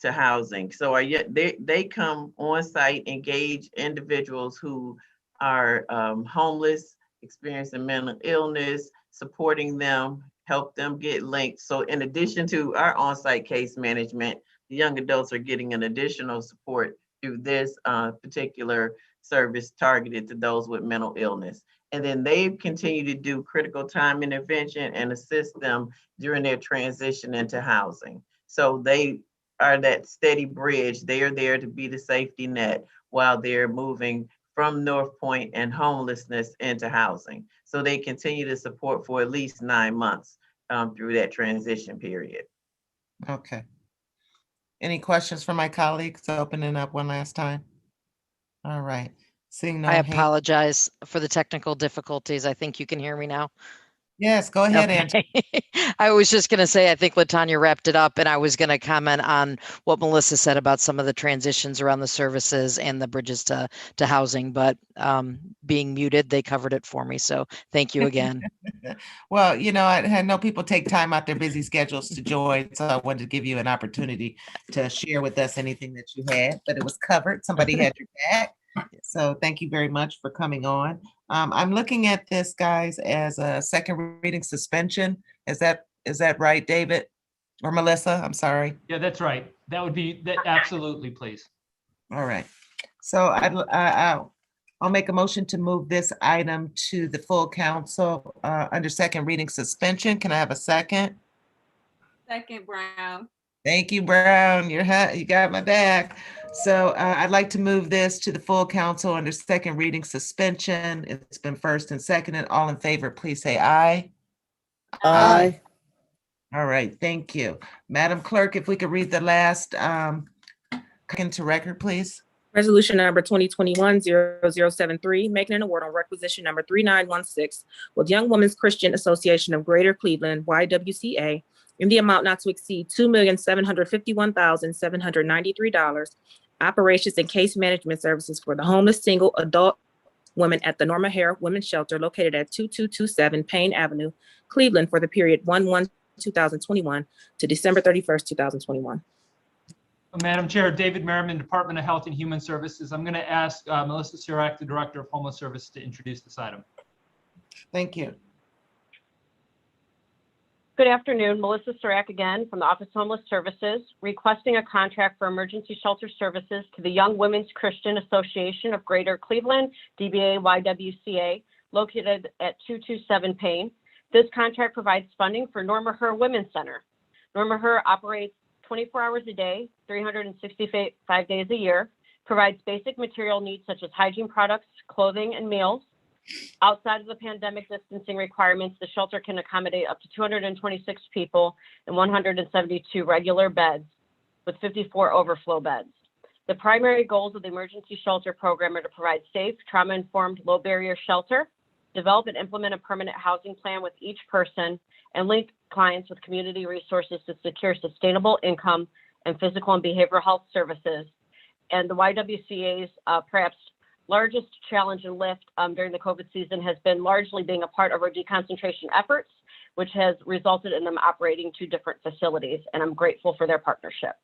to housing. So they come on site, engage individuals who are homeless, experiencing mental illness, supporting them, help them get linked. So in addition to our on-site case management, the young adults are getting an additional support through this particular service targeted to those with mental illness. And then they continue to do critical time intervention and assist them during their transition into housing. So they are that steady bridge. They are there to be the safety net while they're moving from North Point and homelessness into housing. So they continue to support for at least 9 months through that transition period. okay. Any questions from my colleagues? Opening up one last time. All right. Seeing no I hand. apologize for the technical difficulties. I think you can hear me now. Yes, go ahead, Okay. I was just going to say, I think LaTanya wrapped it up, and I was going to comment on what Melissa said about some of the transitions around the services and the bridges to housing, but being muted, they covered it for me. So thank you again. Well, I know people take time out their busy schedules to join, so I wanted to give you an opportunity to share with us anything that you had, but it was covered. Somebody had your back. So thank you very much for coming on. I'm looking at this, guys, as a second reading suspension. Is that right, David or Melissa? I'm sorry. Yeah, that's right. That would be that. Absolutely, please. All right. So I'll make a motion to move this item to the full council under second reading suspension. Can I have a second? Second, Brown. Thank you, Brown. You got my back. So I'd like to move this to the full council under second reading suspension. It's been first and seconded. All in favor, please say aye. Aye. All right, thank you. Madam Clerk, if we could read the last into record, please. Resolution number 2021-0073, making an award on requisition number 3916 with Young Women's Christian Association of Greater Cleveland, YWCA, in the amount not to exceed $2,751,793, operations and case management services for the homeless single adult women at the Norma Hare Women's Shelter located at 2227 Payne Avenue, Cleveland, for the period 1/1/2021 to December 31st, 2021. Madam Chair, David Merriman, Department of Health and Human Services. I'm going to ask Melissa Surak, the Director of Homeless Services, to introduce this item. Thank you. Good afternoon, Melissa Surak again from the Office of Homeless Services, requesting a contract for emergency shelter services to the Young Women's Christian Association of Greater Cleveland, DBA YWCA, located at 227 Payne. This contract provides funding for Norma Hare Women's Center. Norma Hare operates 24 hours a day, 365 days a year, provides basic material needs such as hygiene products, clothing, and meals. Outside of the pandemic distancing requirements, the shelter can accommodate up to 226 people and 172 regular beds with 54 overflow beds. The primary goals of the emergency shelter program are to provide safe, trauma-informed, low-barrier shelter, develop and implement a permanent housing plan with each person, and link clients with community resources to secure sustainable income and physical and behavioral health services. And the YWCA's perhaps largest challenge and lift during the COVID season has been largely being a part of our deconcentration efforts, which has resulted in them operating two different facilities, and I'm grateful for their partnership.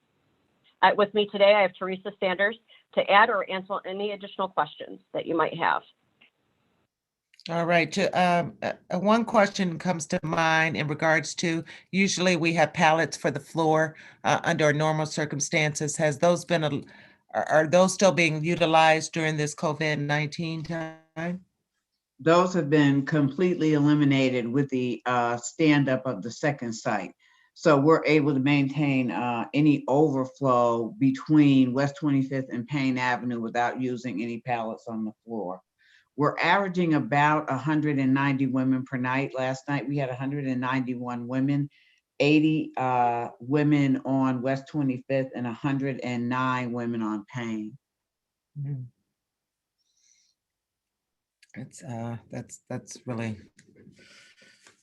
With me today, I have Teresa Sanders to add or answer any additional questions that you might have. All right. One question comes to mind in regards to, usually we have pallets for the floor under normal circumstances. Has those been, are those still being utilized during this COVID-19 time? Those have been completely eliminated with the stand-up of the second site. So we're able to maintain any overflow between West 25th and Payne Avenue without using any pallets on the floor. We're averaging about 190 women per night. Last night we had 191 women, 80 women on West 25th and 109 women on Payne. Mm-hmm. That's really,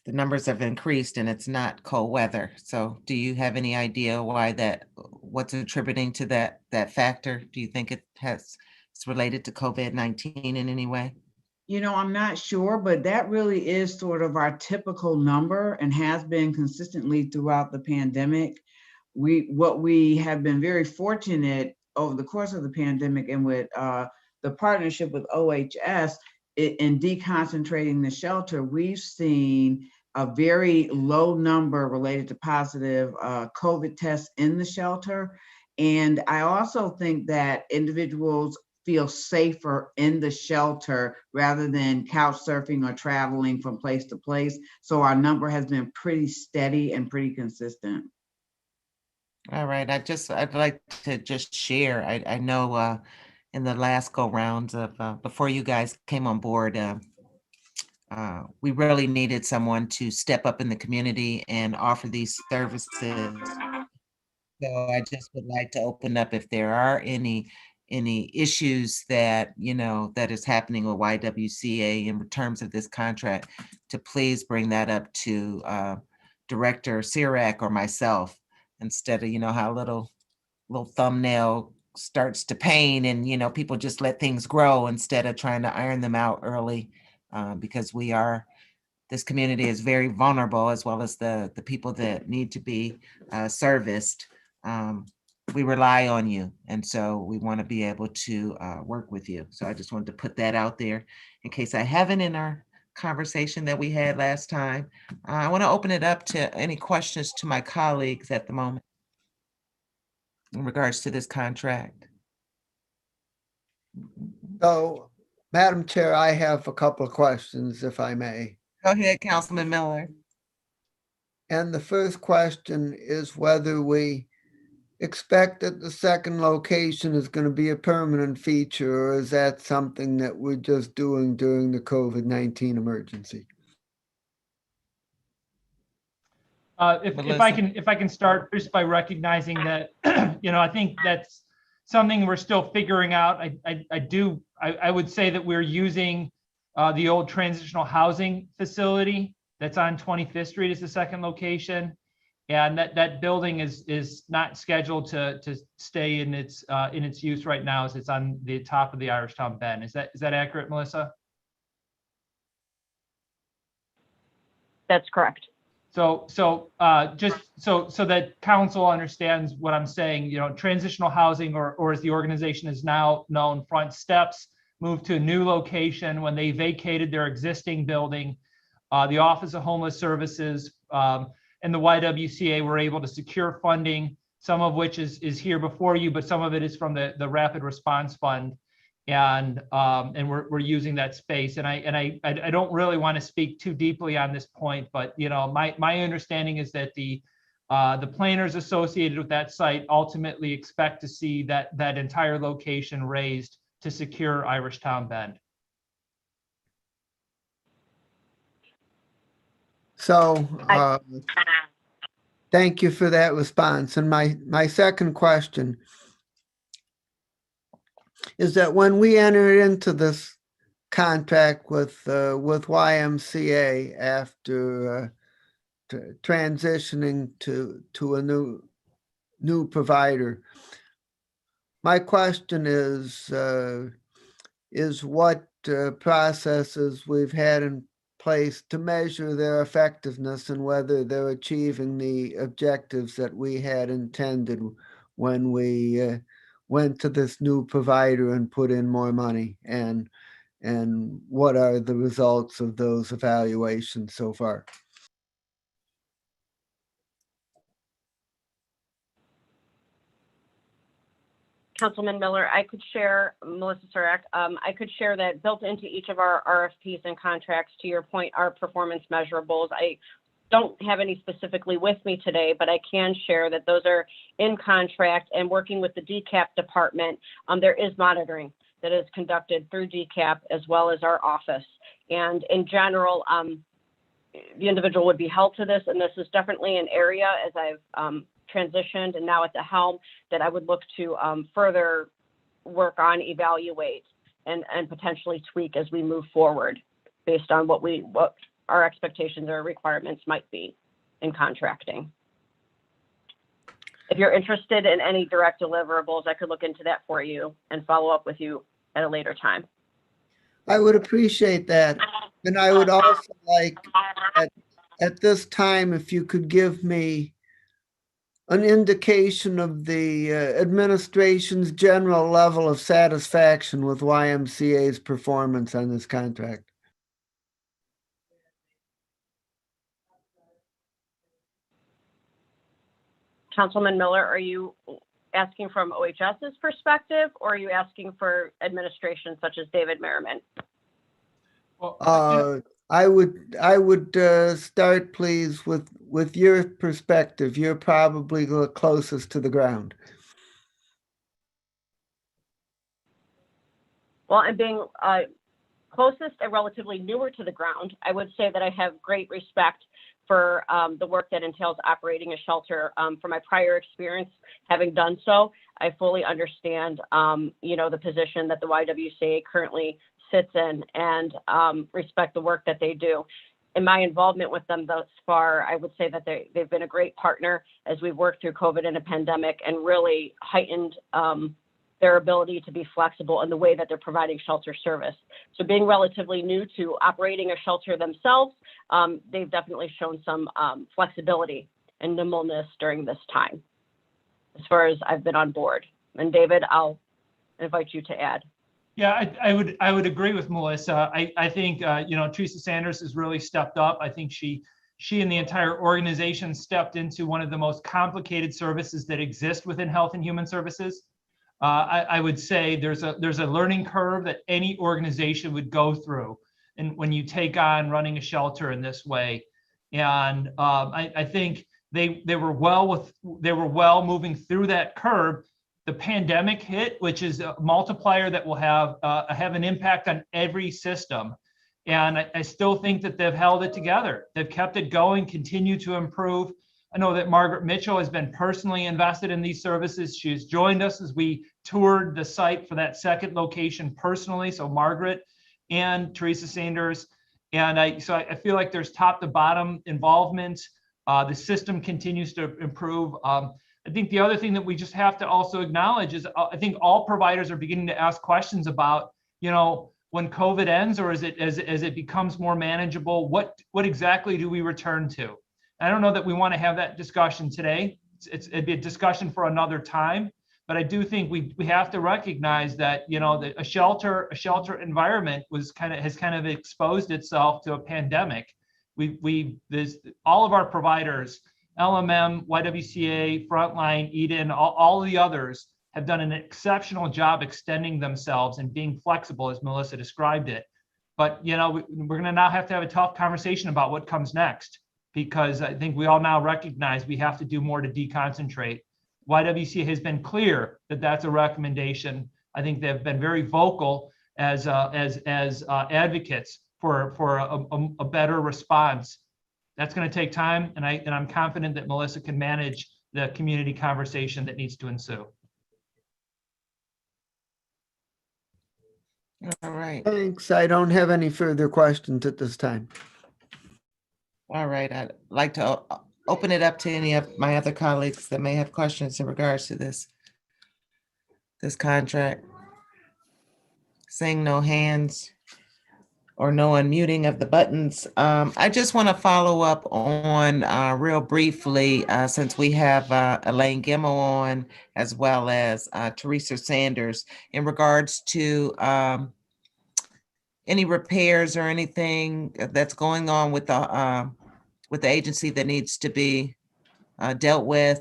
the numbers have increased and it's not cold weather. So do you have any idea why what's attributing to that factor? Do you think it's related to COVID-19 in any way? You know, I'm not sure, but that really is sort of our typical number and has been consistently throughout the pandemic. What we have been very fortunate over the course of the pandemic and with the partnership with OHS in deconcentrating the shelter, we've seen a very low number related to positive COVID tests in the shelter. And I also think that individuals feel safer in the shelter rather than couch surfing or traveling from place to place. So our number has been pretty steady and pretty consistent. All right, I'd like to just share. I know in the last go rounds of before you guys came on board, we really needed someone to step up in the community and offer these services. So I just would like to open up if there are any issues that, that is happening with YWCA in terms of this contract, to please bring that up to Director Surak or myself, instead of, how little thumbnail starts to pain and, people just let things grow instead of trying to iron them out early, because this community is very vulnerable, as well as the people that need to be serviced. We rely on you. And so we want to be able to work with you. So I just wanted to put that out there in case I haven't in our conversation that we had last time. I want to open it up to any questions to my colleagues at the moment in regards to this contract. So, Madam Chair, I have a couple of questions, if I may. Go ahead, Councilman Miller. And the first question is whether we expect that the second location is going to be a permanent feature, or is that something that we're just doing during the COVID-19 emergency? If I can start just by recognizing that, I think that's something we're still figuring out. I would say that we're using the old transitional housing facility that's on 25th Street as the second location. And that building is not scheduled to stay in its use right now, as it's on the top of the Irishtown Bend. Is that accurate, Melissa? That's correct. So just so that council understands what I'm saying, transitional housing, or as the organization is now known, Front Steps, moved to a new location when they vacated their existing building. The Office of Homeless Services and the YWCA were able to secure funding, some of which is here before you, but some of it is from the Rapid Response Fund, and we're using that space. And I don't really want to speak too deeply on this point, but my understanding is that the planners associated with that site ultimately expect to see that entire location raised to secure Irishtown Bend. So thank you for that response. And my second question is that when we entered into this contract with YMCA after transitioning to a new provider, my question is what processes we've had in place to measure their effectiveness and whether they're achieving the objectives that we had intended when we went to this new provider and put in more money, and what are the results of those evaluations so far? Councilman Miller, I could share, Melissa Surak, I could share that built into each of our RFPs and contracts, to your point, are performance measurables. I don't have any specifically with me today, but I can share that those are in contract, and working with the DCAP department, there is monitoring that is conducted through DCAP as well as our office. And in general, the individual would be held to this, and this is definitely an area, as I've transitioned and now at the helm, that I would look to further work on, evaluate, and potentially tweak as we move forward based on what our expectations or requirements might be in contracting. If you're interested in any direct deliverables, I could look into that for you and follow up with you at a later time. I would appreciate that. And I would also like at this time, if you could give me an indication of the administration's general level of satisfaction with YMCA's performance on this contract. Councilman Miller, are you asking from OHS's perspective, or are you asking for administration such as David Merriman? Well, I would start, please, with your perspective. You're probably the closest to the ground. Well, and being closest and relatively newer to the ground, I would say that I have great respect for the work that entails operating a shelter. From my prior experience, having done so, I fully understand, the position that the YWCA currently sits in, and respect the work that they do. In my involvement with them thus far, I would say that they've been a great partner as we've worked through COVID and a pandemic, and really heightened their ability to be flexible in the way that they're providing shelter service. So being relatively new to operating a shelter themselves, they've definitely shown some flexibility and nimbleness during this time, as far as I've been on board. And David, I'll invite you to add. Yeah, I would agree with Melissa. I think Teresa Sanders has really stepped up. I think she and the entire organization stepped into one of the most complicated services that exist within Health and Human Services. I would say there's a learning curve that any organization would go through, and when you take on running a shelter in this way, and I think they were well moving through that curve. The pandemic hit, which is a multiplier that will have an impact on every system. And I still think that they've held it together. They've kept it going, continue to improve. I know that Margaret Mitchell has been personally invested in these services. She's joined us as we toured the site for that second location personally. So Margaret and Teresa Sanders. And I feel like there's top to bottom involvement. The system continues to improve. I think the other thing that we just have to also acknowledge is I think all providers are beginning to ask questions about, when COVID ends, or as it becomes more manageable, what exactly do we return to? I don't know that we want to have that discussion today. It'd be a discussion for another time, but I do think we have to recognize that, that a shelter environment has kind of exposed itself to a pandemic. All of our providers, LMM, YWCA, Frontline, Eden, all the others have done an exceptional job extending themselves and being flexible, as Melissa described it. But, we're going to now have to have a tough conversation about what comes next, because I think we all now recognize we have to do more to deconcentrate. YWCA has been clear that that's a recommendation. I think they've been very vocal as advocates for a better response. That's going to take time, and I'm confident that Melissa can manage the community conversation that needs to ensue. All right. Thanks. I don't have any further questions at this time. All right. I'd like to open it up to any of my other colleagues that may have questions in regards to this contract. Seeing no hands or no unmuting of the buttons. I just want to follow up on real briefly, since we have Elaine Gemmell on, as well as Teresa Sanders, in regards to any repairs or anything that's going on with the agency that needs to be dealt with,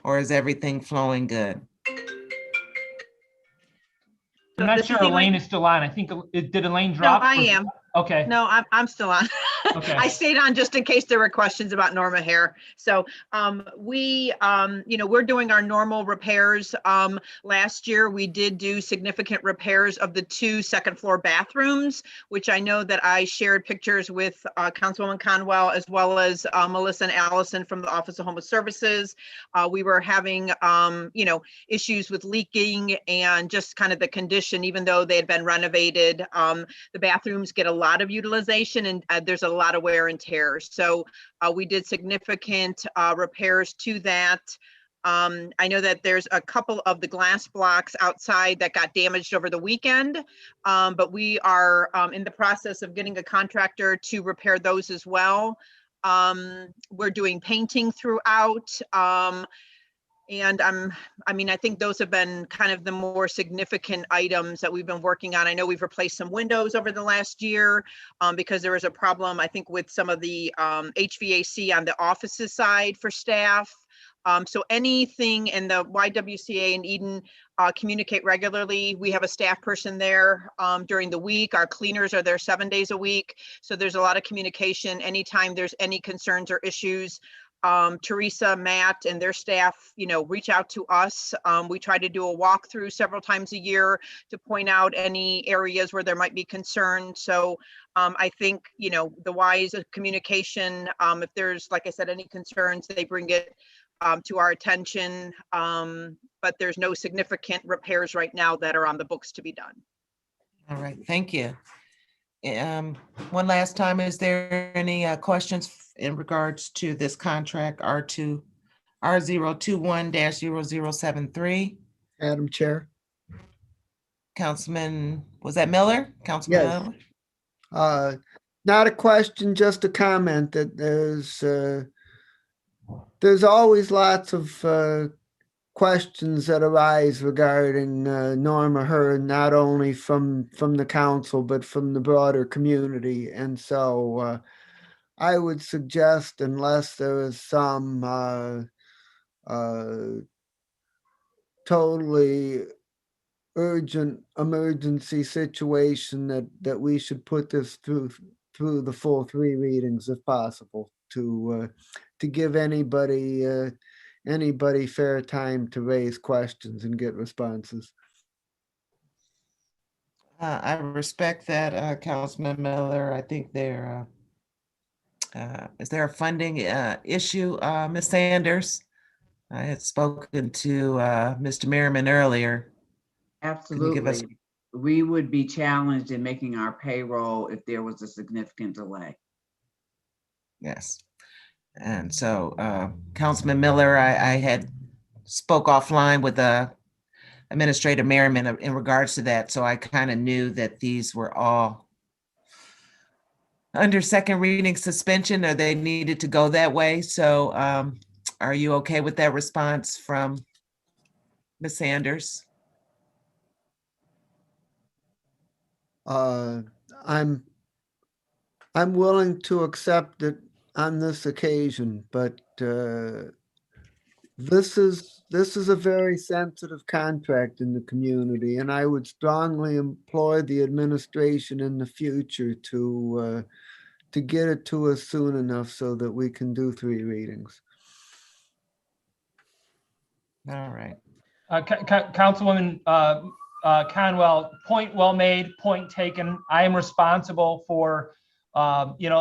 or is everything flowing good? I'm not sure Elaine is still on. I think, did Elaine drop? No, I am. Okay. No, I'm still on. Okay. I stayed on just in case there were questions about Norma Hare. So we're doing our normal repairs. Last year, we did do significant repairs of the 2 second floor bathrooms, which I know that I shared pictures with Councilwoman Conwell, as well as Melissa and Allison from the Office of Homeless Services. We were having, issues with leaking and just kind of the condition, even though they had been renovated. The bathrooms get a lot of utilization, and there's a lot of wear and tear. So we did significant repairs to that. I know that there's a couple of the glass blocks outside that got damaged over the weekend, but we are in the process of getting a contractor to repair those as well. We're doing painting throughout. And I think those have been kind of the more significant items that we've been working on. I know we've replaced some windows over the last year because there was a problem, I think, with some of the HVAC on the offices side for staff. So anything in the YWCA and Eden communicate regularly. We have a staff person there during the week. Our cleaners are there 7 days a week. So there's a lot of communication. Anytime there's any concerns or issues, Teresa, Matt, and their staff, reach out to us. We try to do a walkthrough several times a year to point out any areas where there might be concern. So I think, the wise communication, if there's, like I said, any concerns, they bring it to our attention. But there's no significant repairs right now that are on the books to be done. All right, thank you. One last time, is there any questions in regards to this contract R021-0073? Madam Chair. Councilman, was that Miller? Councilman Yes. Miller? Not a question, just a comment that there's always lots of questions that arise regarding Norma Hurd, not only from the council, but from the broader community. And so I would suggest, unless there is some totally urgent emergency situation that we should put this through the full 3 readings if possible to give anybody fair time to raise questions and get responses. I respect that, Councilman Miller. I think is there a funding issue, Ms. Sanders? I had spoken to Mr. Merriman earlier. Absolutely. We would be challenged in making our payroll if there was a significant delay. Yes. And so, Councilman Miller, I had spoke offline with Administrator Merriman in regards to that. So I kind of knew that these were all under second reading suspension, or they needed to go that way. So are you okay with that response from Ms. Sanders? I'm willing to accept it on this occasion, but this is a very sensitive contract in the community, and I would strongly employ the administration in the future to get it to us soon enough so that we can do 3 readings. All right. Councilwoman Conwell, point well made, point taken. I am responsible for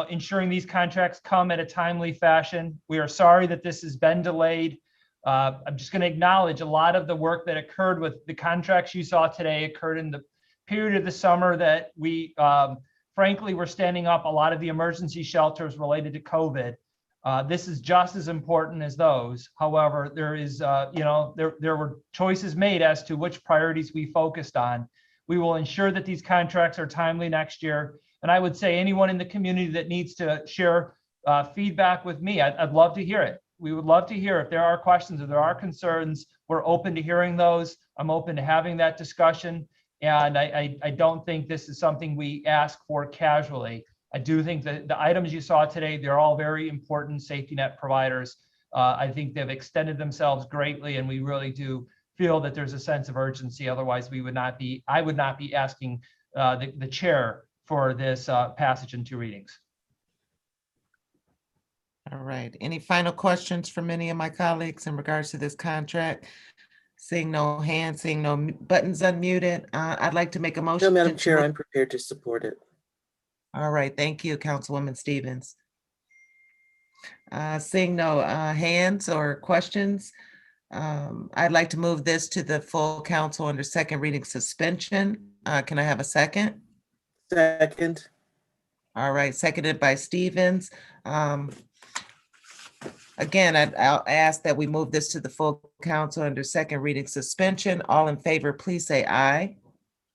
ensuring these contracts come at a timely fashion. We are sorry that this has been delayed. I'm just going to acknowledge a lot of the work that occurred with the contracts you saw today occurred in the period of the summer that we frankly were standing up a lot of the emergency shelters related to COVID. This is just as important as those. However, there is, there were choices made as to which priorities we focused on. We will ensure that these contracts are timely next year. And I would say anyone in the community that needs to share feedback with me, I'd love to hear it. We would love to hear if there are questions, if there are concerns, we're open to hearing those. I'm open to having that discussion. And I don't think this is something we ask for casually. I do think that the items you saw today, they're all very important safety net providers. I think they've extended themselves greatly, and we really do feel that there's a sense of urgency. Otherwise, I would not be asking the chair for this passage in 2 readings. All right. Any final questions from any of my colleagues in regards to this contract? Seeing no hands, seeing no buttons unmuted, I'd like to make a motion. No, Madam Chair, I'm prepared to support it. All right, thank you, Councilwoman Stevens. Seeing no hands or questions, I'd like to move this to the full council under second reading suspension. Can I have a second? Second. All right, seconded by Stevens. Again, I'll ask that we move this to the full council under second reading suspension. All in favor, please say aye.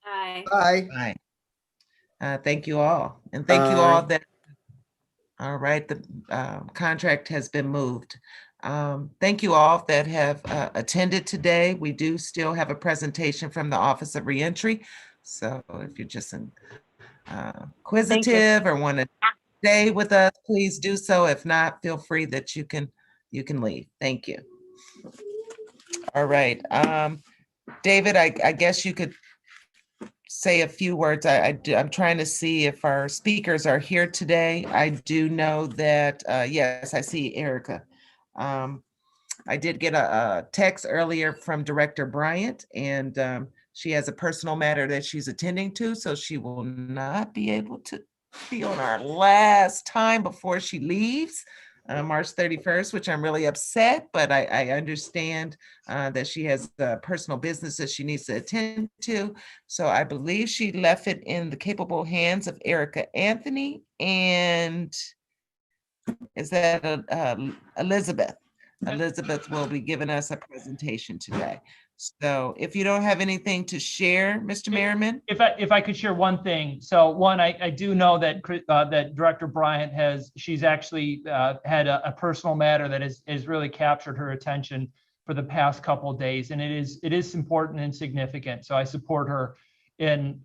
Aye. Aye. Aye. Thank you all. And thank you all that, all right, the contract has been moved. Thank you all that have attended today. We do still have a presentation from the Office of Reentry. So if you're just inquisitive or want to stay with us, please do so. If not, feel free that you can leave. Thank you. All right. David, I guess you could say a few words. I'm trying to see if our speakers are here today. I do know that, yes, I see Erica. I did get a text earlier from Director Bryant, and she has a personal matter that she's attending to, so she will not be able to be on our last time before she leaves. March 31st, which I'm really upset, but I understand that she has personal business that she needs to attend to. So I believe she left it in the capable hands of Erica Anthony, and is that Elizabeth? Elizabeth will be giving us a presentation today. So if you don't have anything to share, Mr. Merriman? If I could share one thing. So one, I do know that that Director Bryant she's actually had a personal matter that has really captured her attention for the past couple of days. And it is important and significant. So I support her in,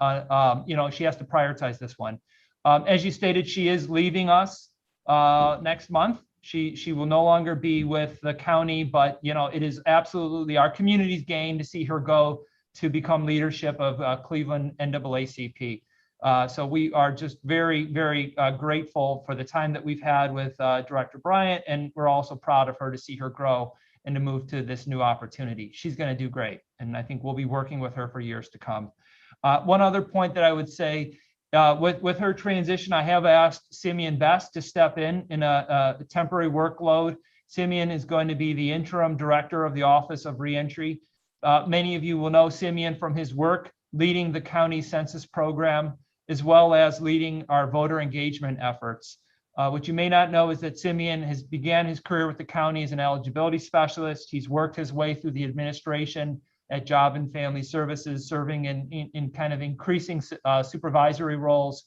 she has to prioritize this one. As you stated, she is leaving us next month. She will no longer be with the county, but it is absolutely our community's gain to see her go to become leadership of Cleveland NAACP. So we are just very, very grateful for the time that we've had with Director Bryant, and we're also proud of her to see her grow and to move to this new opportunity. She's going to do great, and I think we'll be working with her for years to come. One other point that I would say, with her transition, I have asked Simeon Best to step in a temporary workload. Simeon is going to be the interim director of the Office of Reentry. Many of you will know Simeon from his work leading the county census program, as well as leading our voter engagement efforts. What you may not know is that Simeon began his career with the county as an eligibility specialist. He's worked his way through the administration at Job and Family Services, serving in kind of increasing supervisory roles.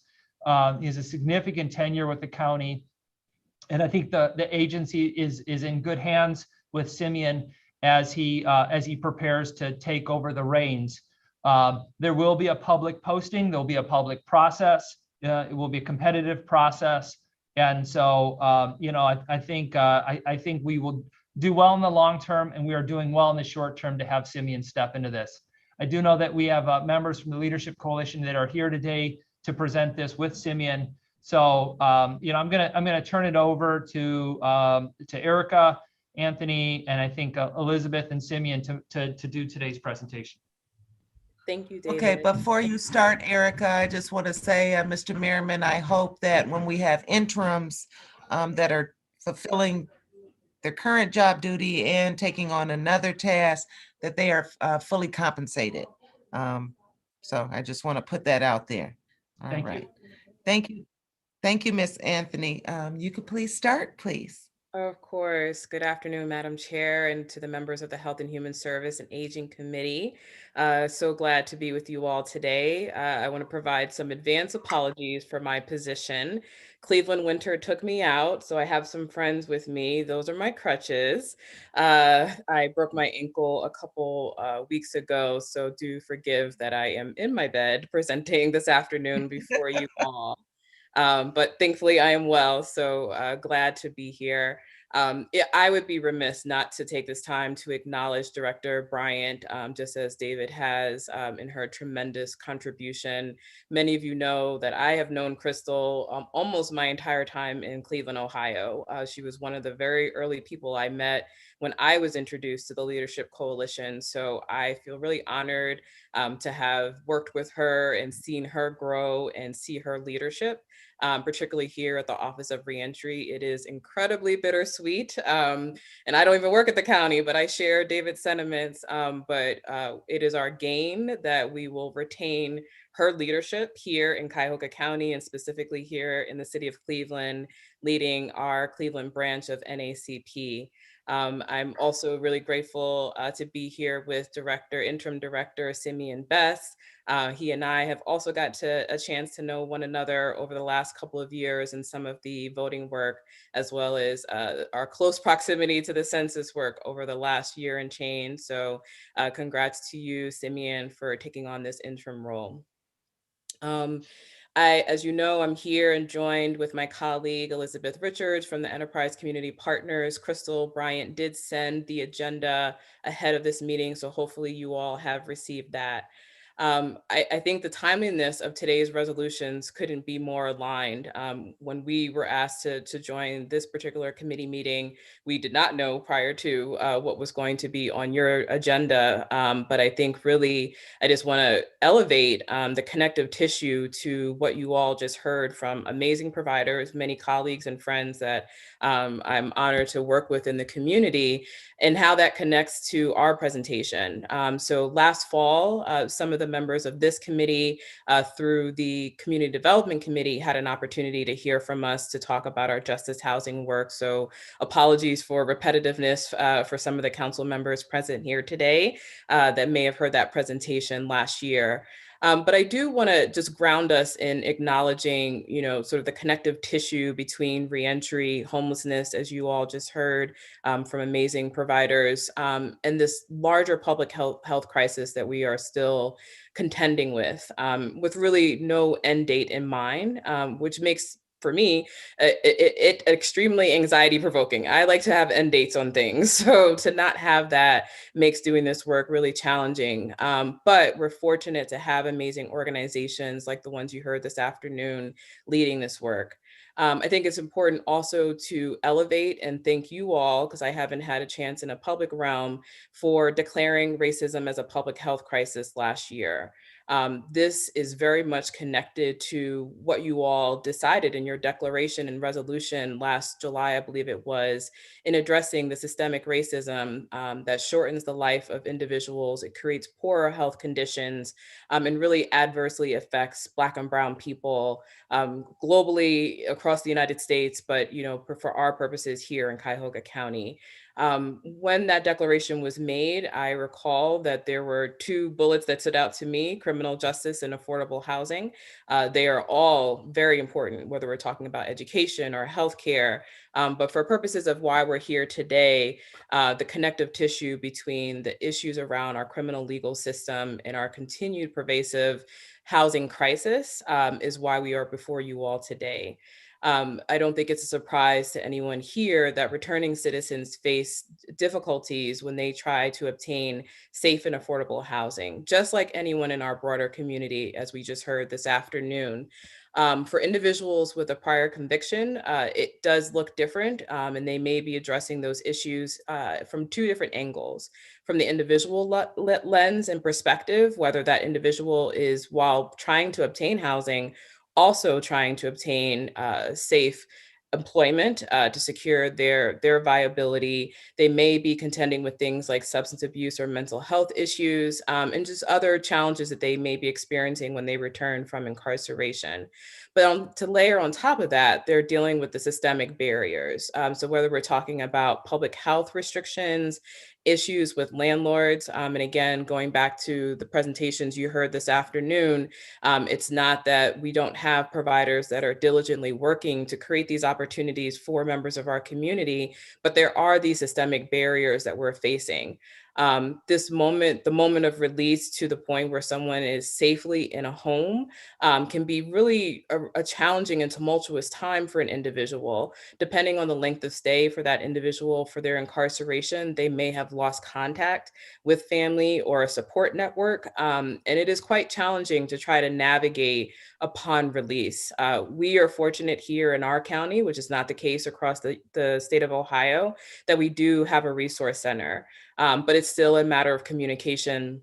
He has a significant tenure with the county. And I think the agency is in good hands with Simeon as he prepares to take over the reins. There will be a public posting. There'll be a public process. It will be a competitive process. And so, I think we will do well in the long term, and we are doing well in the short term to have Simeon step into this. I do know that we have members from the Leadership Coalition that are here today to present this with Simeon. So, I'm gonna turn it over to Erica, Anthony, and I think Elizabeth and Simeon to do today's presentation. Thank you, David. Okay, before you start, Erica, I just want to say, Mr. Merriman, I hope that when we have interims that are fulfilling their current job duty and taking on another task, that they are fully compensated. So I just want to put that out there. All right. Thank you. Thank you, Ms. Anthony. You could please start, please. Of course. Good afternoon, Madam Chair, and to the members of the Health and Human Service and Aging Committee. So glad to be with you all today. I want to provide some advance apologies for my position. Cleveland winter took me out, so I have some friends with me. Those are my crutches. I broke my ankle a couple weeks ago, so do forgive that I am in my bed presenting this afternoon before you all. But thankfully I am well, so glad to be here. I would be remiss not to take this time to acknowledge Director Bryant, just as David has, in her tremendous contribution. Many of you know that I have known Crystal almost my entire time in Cleveland, Ohio. She was one of the very early people I met when I was introduced to the Leadership Coalition. So I feel really honored to have worked with her and seen her grow and see her leadership. Particularly here at the Office of Reentry. It is incredibly bittersweet. And I don't even work at the county, but I share David's sentiments. But it is our gain that we will retain her leadership here in Cuyahoga County, and specifically here in the city of Cleveland, leading our Cleveland branch of NACP. I'm also really grateful to be here with Interim Director Simeon Best. He and I have also got a chance to know one another over the last couple of years in some of the voting work, as well as our close proximity to the census work over the last year and change. So congrats to you, Simeon, for taking on this interim role. As you know, I'm here and joined with my colleague, Elizabeth Richards from the Enterprise Community Partners. Crystal Bryant did send the agenda ahead of this meeting, so hopefully you all have received that. I think the timeliness of today's resolutions couldn't be more aligned. When we were asked to join this particular committee meeting, we did not know prior to what was going to be on your agenda. But I think really, I just want to elevate the connective tissue to what you all just heard from amazing providers, many colleagues and friends that I'm honored to work with in the community, and how that connects to our presentation. So last fall, some of the members of this committee through the Community Development Committee had an opportunity to hear from us to talk about our justice housing work. So apologies for repetitiveness for some of the council members present here today that may have heard that presentation last year. But I do want to just ground us in acknowledging, sort of the connective tissue between reentry, homelessness, as you all just heard from amazing providers, and this larger public health crisis that we are still contending with really no end date in mind, which makes for me, it extremely anxiety provoking. I like to have end dates on things. So to not have that makes doing this work really challenging. But we're fortunate to have amazing organizations like the ones you heard this afternoon leading this work. I think it's important also to elevate and thank you all, because I haven't had a chance in a public realm, for declaring racism as a public health crisis last year. This is very much connected to what you all decided in your declaration and resolution last July, I believe it was, in addressing the systemic racism that shortens the life of individuals. It creates poorer health conditions and really adversely affects Black and Brown people globally across the United States, but for our purposes here in Cuyahoga County. When that declaration was made, I recall that there were two bullets that stood out to me: criminal justice and affordable housing. They are all very important, whether we're talking about education or healthcare. But for purposes of why we're here today, the connective tissue between the issues around our criminal legal system and our continued pervasive housing crisis is why we are before you all today. I don't think it's a surprise to anyone here that returning citizens face difficulties when they try to obtain safe and affordable housing, just like anyone in our broader community, as we just heard this afternoon. For individuals with a prior conviction, it does look different, and they may be addressing those issues from two different angles: from the individual lens and perspective, whether that individual is, while trying to obtain housing, also trying to obtain safe employment to secure their viability. They may be contending with things like substance abuse or mental health issues, and just other challenges that they may be experiencing when they return from incarceration. But to layer on top of that, they're dealing with the systemic barriers. So whether we're talking about public health restrictions, issues with landlords, and again, going back to the presentations you heard this afternoon, it's not that we don't have providers that are diligently working to create these opportunities for members of our community, but there are these systemic barriers that we're facing. The moment of release to the point where someone is safely in a home can be really a challenging and tumultuous time for an individual. Depending on the length of stay for that individual for their incarceration, they may have lost contact with family or a support network. And it is quite challenging to try to navigate upon release. We are fortunate here in our county, which is not the case across the state of Ohio, that we do have a resource center. But it's still a matter of communication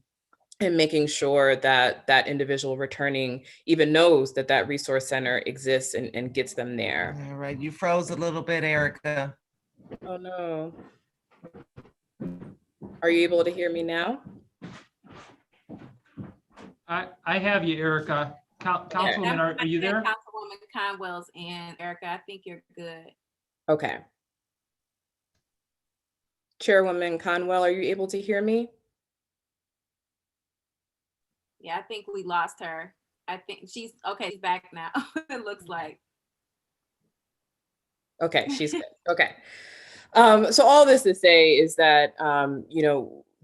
and making sure that that individual returning even knows that that resource center exists and gets them there. All right, you froze a little bit, Erica. Oh no. Are you able to hear me now? I have you, Erica. Councilwoman, are you there? Councilwoman Conwell's in. Erica, I think you're good. Okay. Chairwoman Conwell, are you able to hear me? Yeah, I think we lost her. I think she's okay. She's back now. It looks like. Okay, she's good. Okay. So all this to say is that,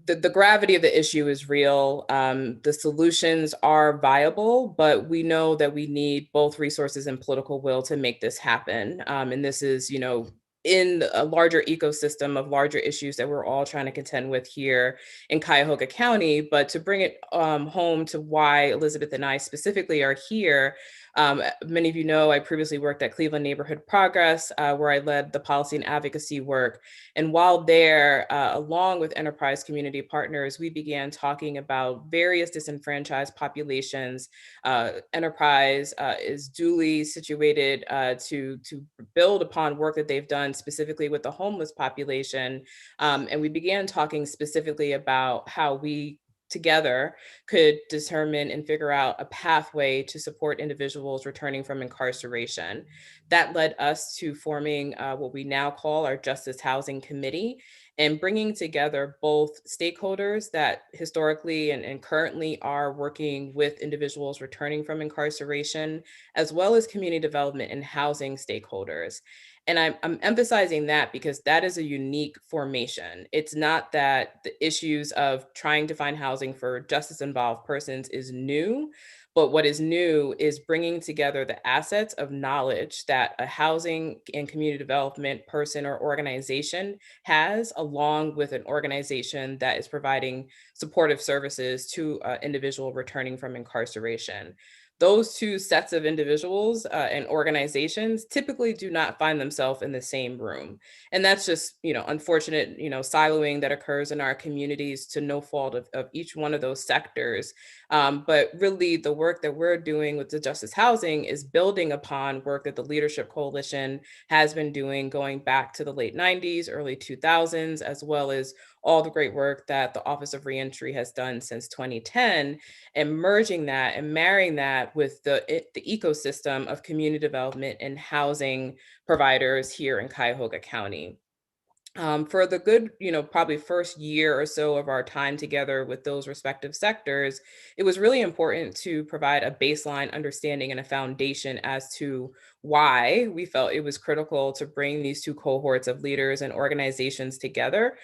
the gravity of the issue is real. The solutions are viable, but we know that we need both resources and political will to make this happen. And this is, in a larger ecosystem of larger issues that we're all trying to contend with here in Cuyahoga County. But to bring it home to why Elizabeth and I specifically are here, many of you know I previously worked at Cleveland Neighborhood Progress, where I led the policy and advocacy work. And while there, along with enterprise community partners, we began talking about various disenfranchised populations. Enterprise is duly situated to build upon work that they've done specifically with the homeless population. And we began talking specifically about how we together could determine and figure out a pathway to support individuals returning from incarceration. That led us to forming what we now call our Justice Housing Committee, and bringing together both stakeholders that historically and currently are working with individuals returning from incarceration, as well as community development and housing stakeholders. And I'm emphasizing that because that is a unique formation. It's not that the issues of trying to find housing for justice involved persons is new, but what is new is bringing together the assets of knowledge that a housing and community development person or organization has, along with an organization that is providing supportive services to an individual returning from incarceration. Those two sets of individuals and organizations typically do not find themselves in the same room. And that's just, unfortunate, siloing that occurs in our communities to no fault of each one of those sectors. But really the work that we're doing with the Justice Housing is building upon work that the Leadership Coalition has been doing going back to the late 90s, early 2000s, as well as all the great work that the Office of Reentry has done since 2010, and merging that and marrying that with the ecosystem of community development and housing providers here in Cuyahoga County. For the good, probably first year or so of our time together with those respective sectors, it was really important to provide a baseline understanding and a foundation as to why we felt it was critical to bring these two cohorts of leaders and organizations together.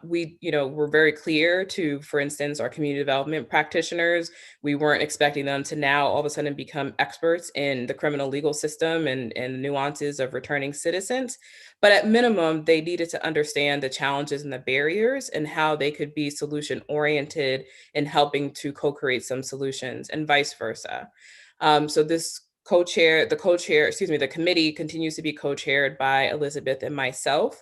We, were very clear to, for instance, our community development practitioners. We weren't expecting them to now all of a sudden become experts in the criminal legal system and nuances of returning citizens. But at minimum, they needed to understand the challenges and the barriers and how they could be solution oriented in helping to co-create some solutions and vice versa. So this the committee continues to be co-chaired by Elizabeth and myself.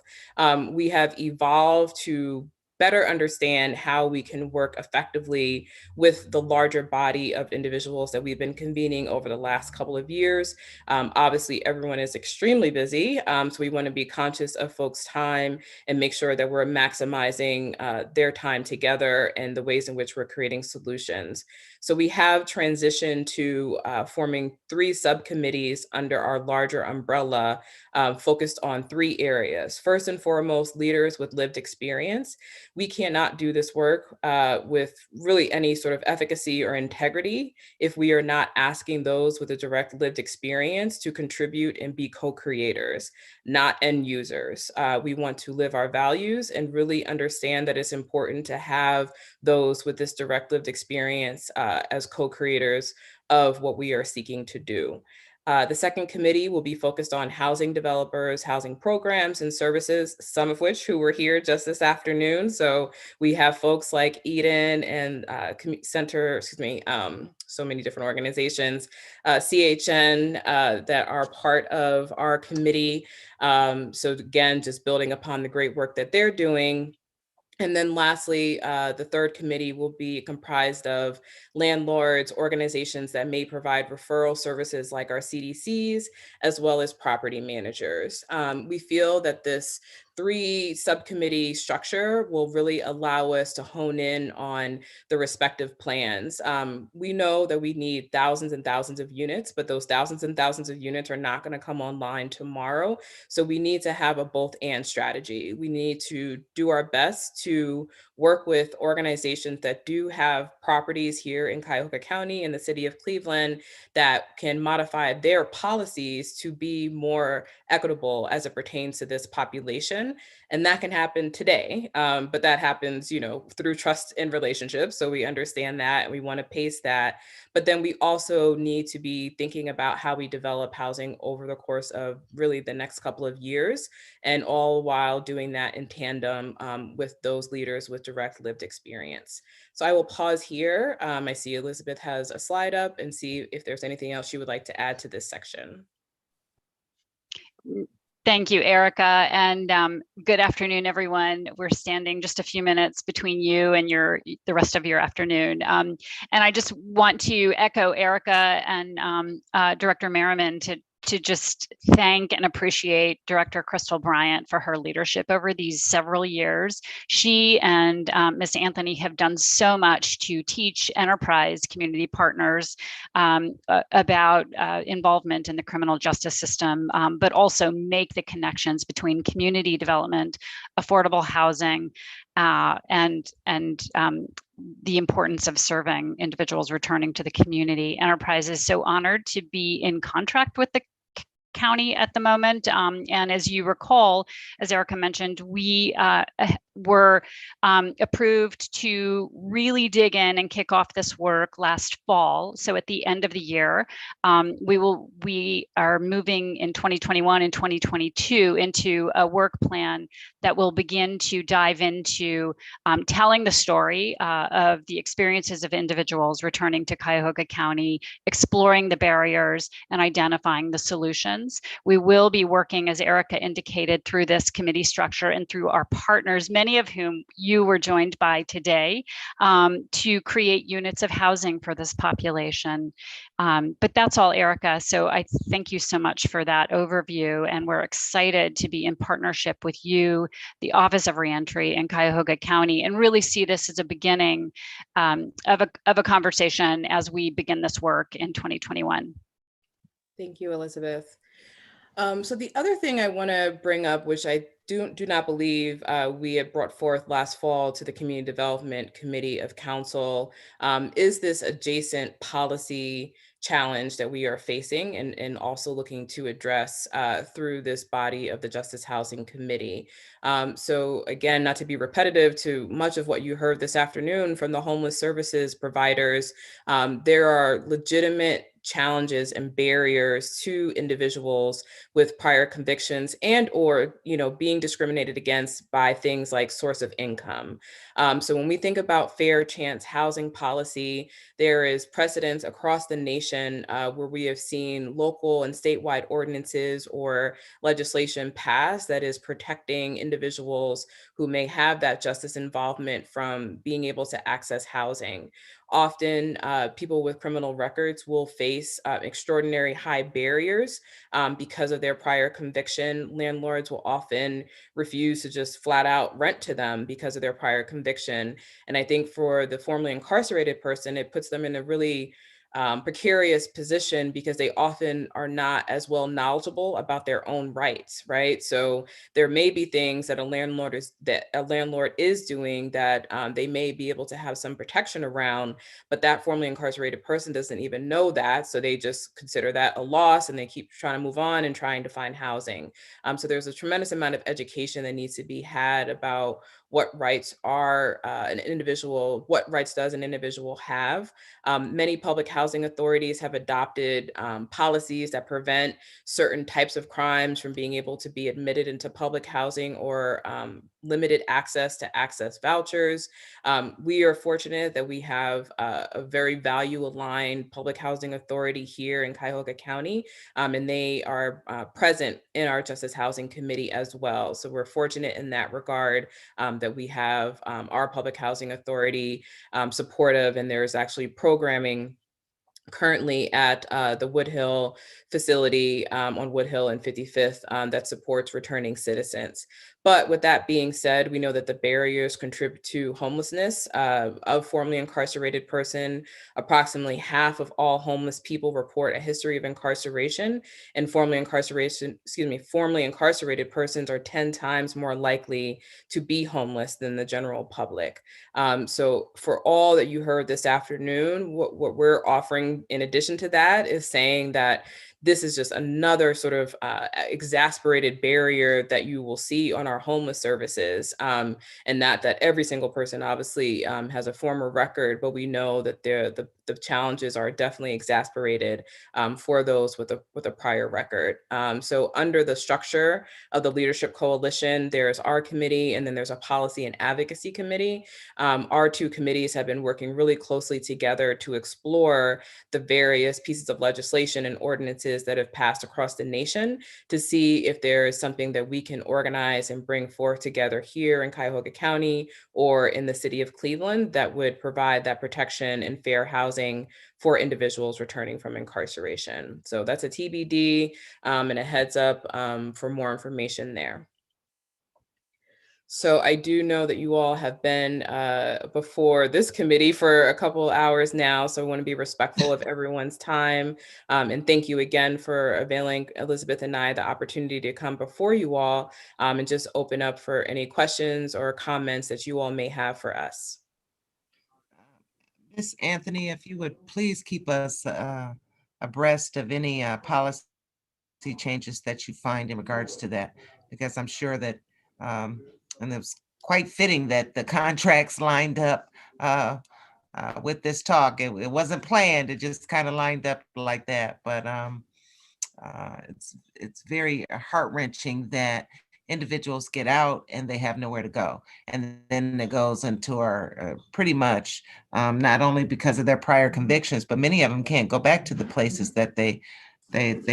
We have evolved to better understand how we can work effectively with the larger body of individuals that we've been convening over the last couple of years. Obviously, everyone is extremely busy, so we want to be conscious of folks' time and make sure that we're maximizing their time together and the ways in which we're creating solutions. So we have transitioned to forming 3 subcommittees under our larger umbrella focused on 3 areas. First and foremost, leaders with lived experience. We cannot do this work with really any sort of efficacy or integrity if we are not asking those with a direct lived experience to contribute and be co-creators, not end users. We want to live our values and really understand that it's important to have those with this direct lived experience as co-creators of what we are seeking to do. The second committee will be focused on housing developers, housing programs and services, some of which who were here just this afternoon. So we have folks like Eden and so many different organizations, CHN that are part of our committee. So again, just building upon the great work that they're doing. And then lastly, the third committee will be comprised of landlords, organizations that may provide referral services like our CDCs, as well as property managers. We feel that this 3 subcommittee structure will really allow us to hone in on the respective plans. We know that we need thousands and thousands of units, but those thousands and thousands of units are not going to come online tomorrow. So we need to have a both and strategy. We need to do our best to work with organizations that do have properties here in Cuyahoga County and the city of Cleveland that can modify their policies to be more equitable as it pertains to this population. And that can happen today, but that happens, through trust and relationships. So we understand that and we want to pace that. But then we also need to be thinking about how we develop housing over the course of really the next couple of years, and all while doing that in tandem with those leaders with direct lived experience. So I will pause here. I see Elizabeth has a slide up and see if there's anything else she would like to add to this section. Thank you, Erica, and good afternoon, everyone. We're standing just a few minutes between you and the rest of your afternoon. And I just want to echo Erica and Director Merriman to just thank and appreciate Director Crystal Bryant for her leadership over these several years. She and Ms. Anthony have done so much to teach enterprise community partners about involvement in the criminal justice system, but also make the connections between community development, affordable housing, and the importance of serving individuals returning to the community. Enterprise is so honored to be in contract with the County at the moment. And as you recall, as Erica mentioned, we were approved to really dig in and kick off this work last fall. So at the end of the year, we are moving in 2021 and 2022 into a work plan that will begin to dive into telling the story of the experiences of individuals returning to Cuyahoga County, exploring the barriers and identifying the solutions. We will be working, as Erica indicated, through this committee structure and through our partners, many of whom you were joined by today, to create units of housing for this population. But that's all, Erica. So I thank you so much for that overview. And we're excited to be in partnership with you, the Office of Reentry in Cuyahoga County, and really see this as a beginning of a conversation as we begin this work in 2021. Thank you, Elizabeth. So the other thing I want to bring up, which I do not believe we had brought forth last fall to the Community Development Committee of Council, is this adjacent policy challenge that we are facing and also looking to address through this body of the Justice Housing Committee. So again, not to be repetitive to much of what you heard this afternoon from the homeless services providers, there are legitimate challenges and barriers to individuals with prior convictions and or being discriminated against by things like source of income. So when we think about fair chance housing policy, there is precedence across the nation where we have seen local and statewide ordinances or legislation passed that is protecting individuals who may have that justice involvement from being able to access housing. Often people with criminal records will face extraordinary high barriers because of their prior conviction. Landlords will often refuse to just flat out rent to them because of their prior conviction. And I think for the formerly incarcerated person, it puts them in a really precarious position because they often are not as well knowledgeable about their own rights, right? So there may be things that a landlord is doing that they may be able to have some protection around, but that formerly incarcerated person doesn't even know that. So they just consider that a loss and they keep trying to move on and trying to find housing. So there's a tremendous amount of education that needs to be had about what rights are what rights does an individual have. Many public housing authorities have adopted policies that prevent certain types of crimes from being able to be admitted into public housing or limited access to access vouchers. We are fortunate that we have a very value-aligned public housing authority here in Cuyahoga County, and they are present in our Justice Housing Committee as well. So we're fortunate in that regard that we have our public housing authority supportive, and there's actually programming currently at the Woodhill facility on Woodhill and 55th that supports returning citizens. But with that being said, we know that the barriers contribute to homelessness of formerly incarcerated person. Approximately half of all homeless people report a history of incarceration, and formerly incarcerated persons are 10 times more likely to be homeless than the general public. So for all that you heard this afternoon, what we're offering in addition to that is saying that this is just another sort of exasperated barrier that you will see on our homeless services, and that every single person obviously has a former record, but we know that the challenges are definitely exasperated for those with a prior record. So under the structure of the Leadership Coalition, there's our committee, and then there's a Policy and Advocacy Committee. Our two committees have been working really closely together to explore the various pieces of legislation and ordinances that have passed across the nation to see if there is something that we can organize and bring forth together here in Cuyahoga County or in the city of Cleveland that would provide that protection and fair housing for individuals returning from incarceration. So that's a TBD and a heads up for more information there. So I do know that you all have been before this committee for a couple of hours now, so I want to be respectful of everyone's time. And thank you again for availing Elizabeth and I the opportunity to come before you all and just open up for any questions or comments that you all may have for us. Ms. Anthony, if you would please keep us abreast of any policy changes that you find in regards to that, because I'm sure that, and it's quite fitting that the contracts lined up with this talk. It wasn't planned, it just kind of lined up like that. But it's very heart-wrenching that individuals get out and they have nowhere to go. And then it goes into our pretty much not only because of their prior convictions, but many of them can't go back to the places that they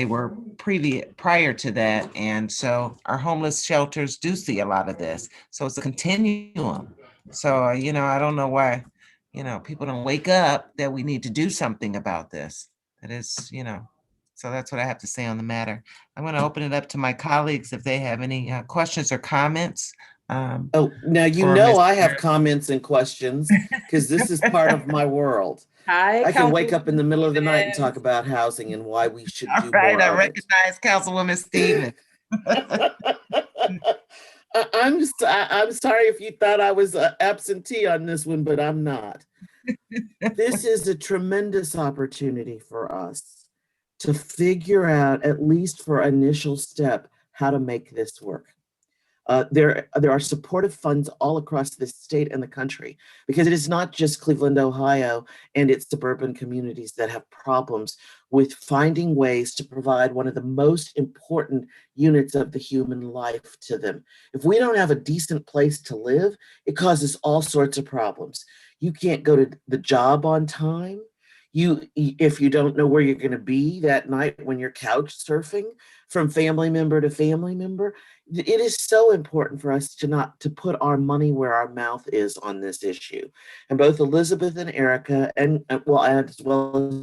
were prior to that. And so our homeless shelters do see a lot of this. So it's a continuum. So, I don't know why, people don't wake up that we need to do something about this. That is, so that's what I have to say on the matter. I'm going to open it up to my colleagues if they have any questions or comments. Oh, now I have comments and questions because this is part of my world. Hi, I can wake up in the middle of the night and talk about housing and why we should do more of it. I recognize Councilwoman Stevens. I'm sorry if you thought I was absentee on this one, but I'm not. This is a tremendous opportunity for us to figure out, at least for initial step, how to make this work. There are supportive funds all across the state and the country, because it is not just Cleveland, Ohio, and its suburban communities that have problems with finding ways to provide one of the most important units of the human life to them. If we don't have a decent place to live, it causes all sorts of problems. You can't go to the job on time. If you don't know where you're going to be that night when you're couch surfing from family member to family member, it is so important for us to put our money where our mouth is on this issue. And both Elizabeth and Erica, and as well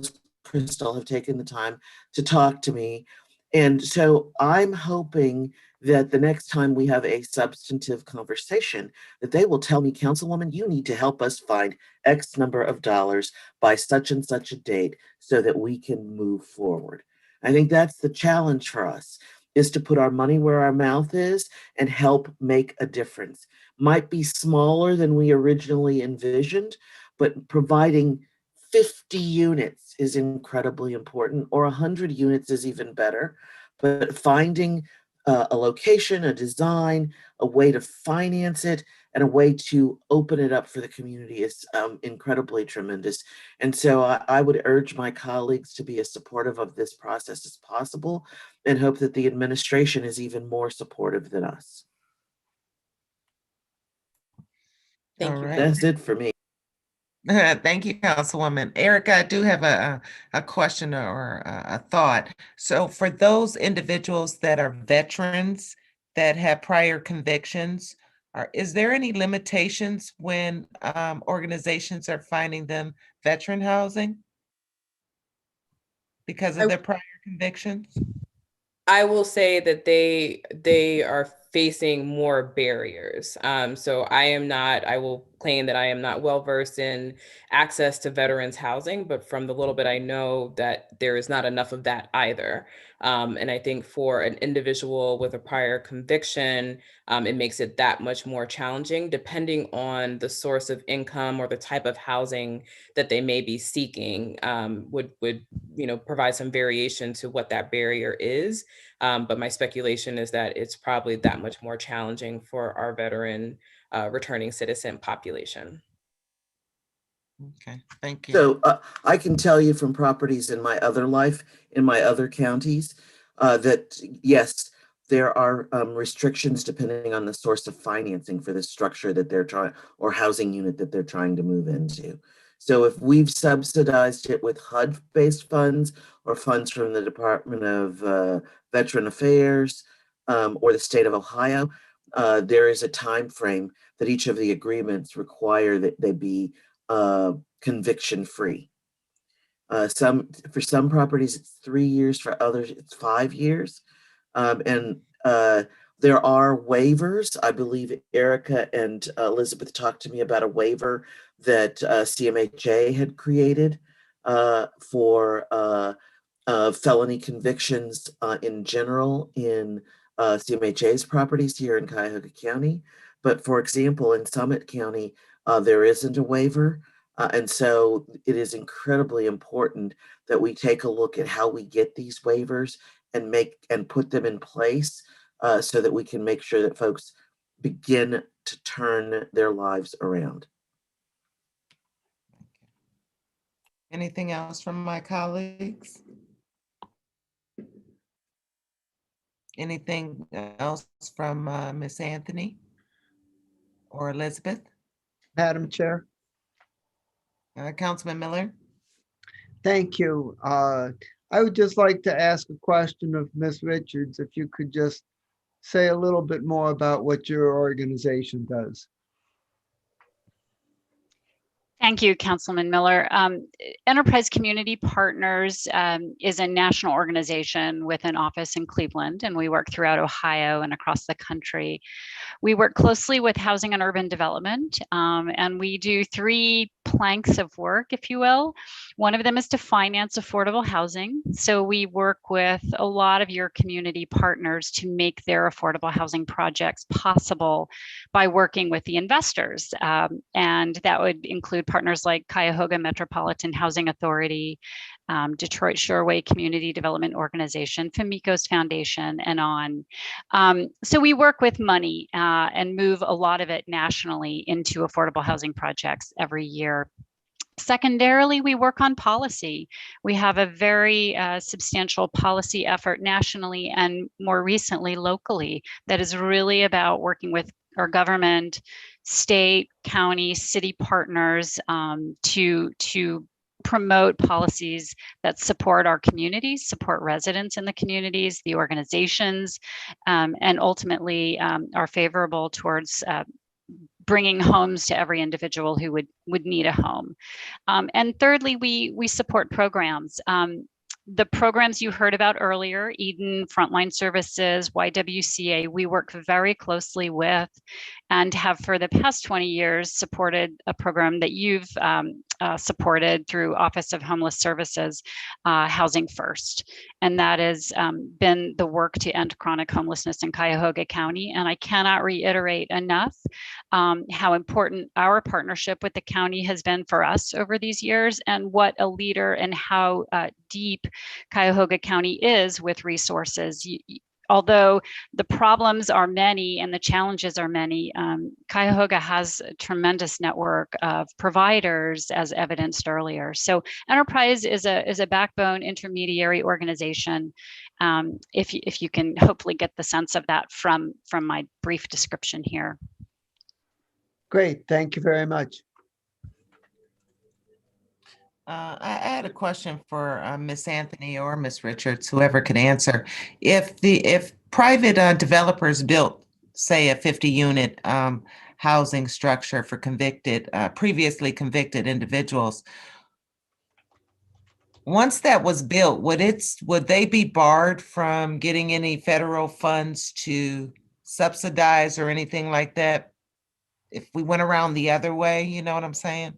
as Crystal, have taken the time to talk to me. And so I'm hoping that the next time we have a substantive conversation, that they will tell me, Councilwoman, you need to help us find X number of dollars by such and such a date so that we can move forward. I think that's the challenge for us, is to put our money where our mouth is and help make a difference. Might be smaller than we originally envisioned, but providing 50 units is incredibly important, or 100 units is even better. But finding a location, a design, a way to finance it, and a way to open it up for the community is incredibly tremendous. And so I would urge my colleagues to be as supportive of this process as possible, and hope that the administration is even more supportive than us. Thank you. That's it for me. Thank you, Councilwoman. Erica, I do have a question or a thought. So for those individuals that are veterans that have prior convictions, is there any limitations when organizations are finding them veteran housing because of their prior convictions? I will say that they are facing more barriers. So I will claim that I am not well versed in access to veterans housing, but from the little bit I know, that there is not enough of that either. And I think for an individual with a prior conviction, it makes it that much more challenging, depending on the source of income or the type of housing that they may be seeking, would provide some variation to what that barrier is. But my speculation is that it's probably that much more challenging for our veteran returning citizen population. Okay, thank you. So I can tell you from properties in my other life, in my other counties, that yes, there are restrictions depending on the source of financing for the structure that they're trying, or housing unit that they're trying to move into. So if we've subsidized it with HUD-based funds or funds from the Department of Veteran Affairs or the state of Ohio, there is a time frame that each of the agreements require that they be conviction free. For some properties it's 3 years, for others it's 5 years. And there are waivers. I believe Erica and Elizabeth talked to me about a waiver that CMHA had created for felony convictions in general in CMHA's properties here in Cuyahoga County. But for example, in Summit County, there isn't a waiver. And so it is incredibly important that we take a look at how we get these waivers and put them in place so that we can make sure that folks begin to turn their lives around. Anything else from my colleagues? Anything else from Ms. Anthony or Elizabeth? Madam Chair. Councilman Miller? Thank you. I would just like to ask a question of Ms. Richards, if you could just say a little bit more about what your organization does. Thank you, Councilman Miller. Enterprise Community Partners is a national organization with an office in Cleveland, and we work throughout Ohio and across the country. We work closely with housing and urban development, and we do 3 planks of work, if you will. One of them is to finance affordable housing. So we work with a lot of your community partners to make their affordable housing projects possible by working with the investors. And that would include partners like Cuyahoga Metropolitan Housing Authority, Detroit Shoreway Community Development Organization, Famicos Foundation, and on. So we work with money and move a lot of it nationally into affordable housing projects every year. Secondarily, we work on policy. We have a very substantial policy effort nationally and more recently locally that is really about working with our government, state, county, city partners to promote policies that support our communities, support residents in the communities, the organizations, and ultimately are favorable towards bringing homes to every individual who would need a home. And thirdly, we support programs. The programs you heard about earlier, Eden, Frontline Services, YWCA, we work very closely with and have for the past 20 years supported a program that you've supported through Office of Homeless Services, Housing First. And that has been the work to end chronic homelessness in Cuyahoga County. And I cannot reiterate enough how important our partnership with the county has been for us over these years, and what a leader and how deep Cuyahoga County is with resources. Although the problems are many and the challenges are many, Cuyahoga has a tremendous network of providers, as evidenced earlier. So Enterprise is a backbone intermediary organization. If you can hopefully get the sense of that from my brief description here. Great, thank you very much. I had a question for Ms. Anthony or Ms. Richards, whoever could answer. If private developers built, say, a 50-unit housing structure for previously convicted individuals, once that was built, would they be barred from getting any federal funds to subsidize or anything like that? If we went around the other way, you know what I'm saying?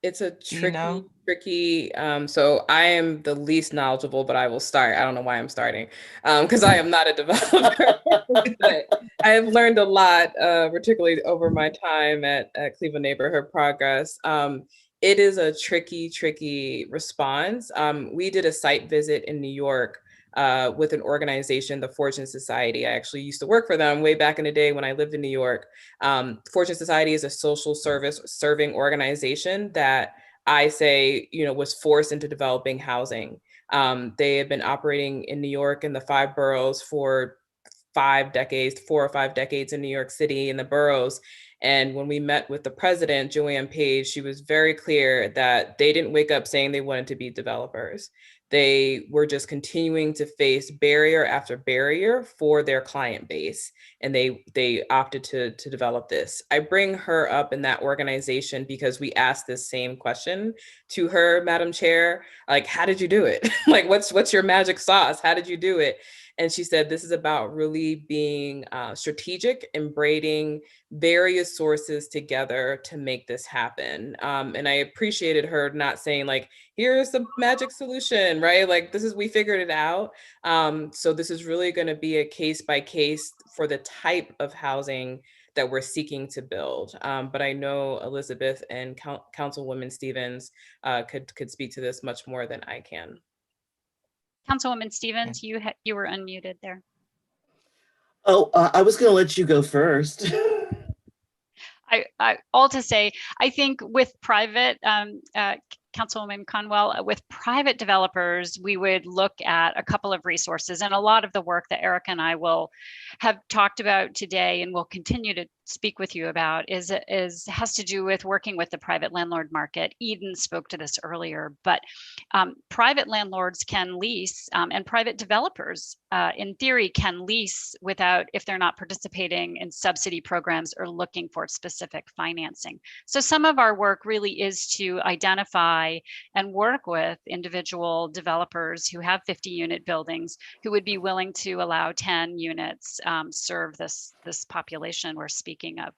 It's a tricky, so I am the least knowledgeable, but I will start. I don't know why I'm starting, because I am not a developer, but I have learned a lot, particularly over my time at Cleveland Neighborhood Progress. It is a tricky response. We did a site visit in New York with an organization, the Fortune Society. I actually used to work for them way back in the day when I lived in New York. Fortune Society is a social service serving organization that I say, was forced into developing housing. They have been operating in New York in the 5 boroughs for 4 or 5 decades in New York City in the boroughs. And when we met with the president, Joanne Page, she was very clear that they didn't wake up saying they wanted to be developers. They were just continuing to face barrier after barrier for their client base. And they opted to develop this. I bring her up in that organization because we asked this same question to her, Madam Chair, like, how did you do it? Like, what's your magic sauce? How did you do it? And she said, this is about really being strategic and braiding various sources together to make this happen. And I appreciated her not saying like, here's the magic solution, right? Like, we figured it out. So this is really gonna be a case by case for the type of housing that we're seeking to build. But I know Elizabeth and Councilwoman Stevens could speak to this much more than I can. Councilwoman Stevens, you were unmuted there. Oh, I was going to let you go first. All to say, I think with private, Councilwoman Conwell, with private developers, we would look at a couple of resources, and a lot of the work that Erica and I will have talked about today and will continue to speak with you about has to do with working with the private landlord market. Eden spoke to this earlier, but private landlords can lease and private developers in theory can lease without, if they're not participating in subsidy programs or looking for specific financing. So some of our work really is to identify and work with individual developers who have 50-unit buildings who would be willing to allow 10 units serve this population we're speaking of.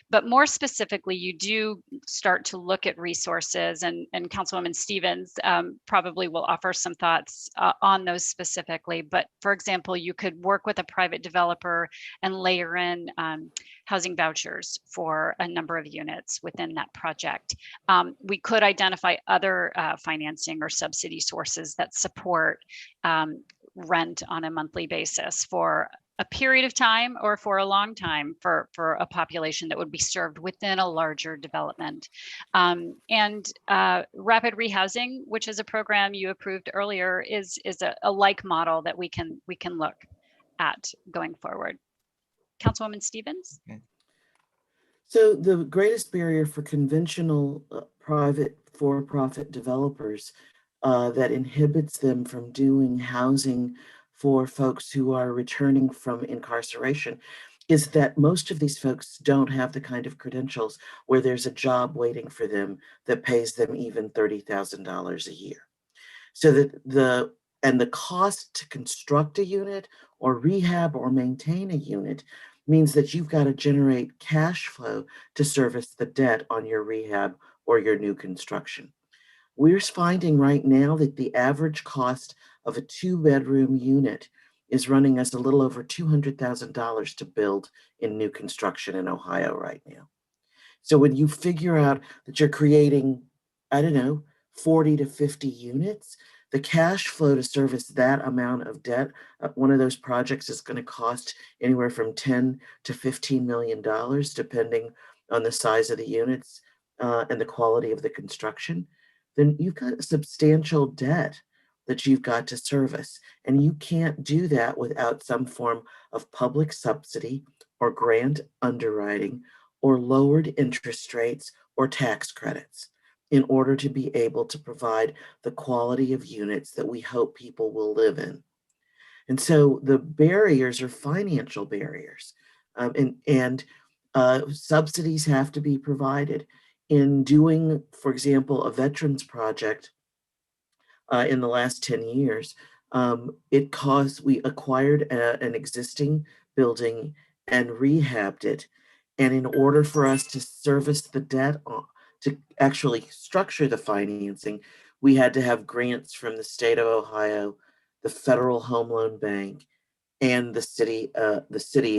But more specifically, you do start to look at resources, and Councilwoman Stevens probably will offer some thoughts on those specifically. But for example, you could work with a private developer and layer in housing vouchers for a number of units within that project. We could identify other financing or subsidy sources that support rent on a monthly basis for a period of time or for a long time for a population that would be served within a larger development. And rapid rehousing, which is a program you approved earlier, is a like model that we can look at going forward. Councilwoman Stevens? So the greatest barrier for conventional private for-profit developers that inhibits them from doing housing for folks who are returning from incarceration is that most of these folks don't have the kind of credentials where there's a job waiting for them that pays them even $30,000 a year. So that the cost to construct a unit or rehab or maintain a unit means that you've got to generate cash flow to service the debt on your rehab or your new construction. We're finding right now that the average cost of a 2-bedroom unit is running us a little over $200,000 to build in new construction in Ohio right now. So when you figure out that you're creating, I don't know, 40 to 50 units, the cash flow to service that amount of debt, one of those projects is going to cost anywhere from $10 to $15 million, depending on the size of the units and the quality of the construction. Then you've got a substantial debt that you've got to service. And you can't do that without some form of public subsidy or grant underwriting or lowered interest rates or tax credits in order to be able to provide the quality of units that we hope people will live in. And so the barriers are financial barriers, and subsidies have to be provided. In doing, for example, a veterans project in the last 10 years, we acquired an existing building and rehabbed it. And in order for us to service the debt, to actually structure the financing, we had to have grants from the state of Ohio, the Federal Home Loan Bank, and the city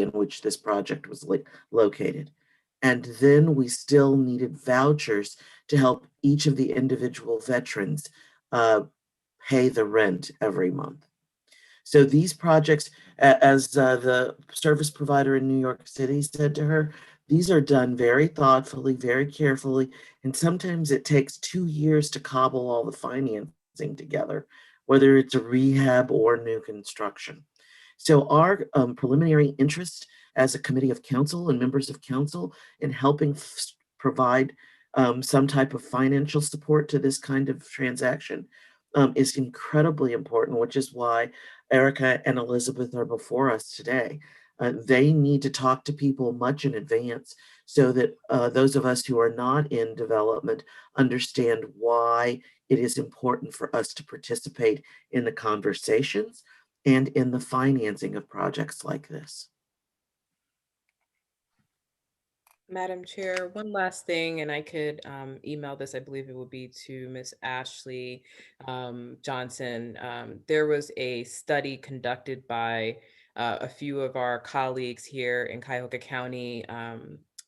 in which this project was located. And then we still needed vouchers to help each of the individual veterans pay the rent every month. So these projects, as the service provider in New York City said to her, these are done very thoughtfully, very carefully, and sometimes it takes 2 years to cobble all the financing together, whether it's a rehab or new construction. So our preliminary interest as a committee of council and members of council in helping provide some type of financial support to this kind of transaction is incredibly important, which is why Erica and Elizabeth are before us today. They need to talk to people much in advance so that those of us who are not in development understand why it is important for us to participate in the conversations and in the financing of projects like this. Madam Chair, one last thing, and I could email this, I believe it would be to Ms. Ashley Johnson. There was a study conducted by a few of our colleagues here in Cuyahoga County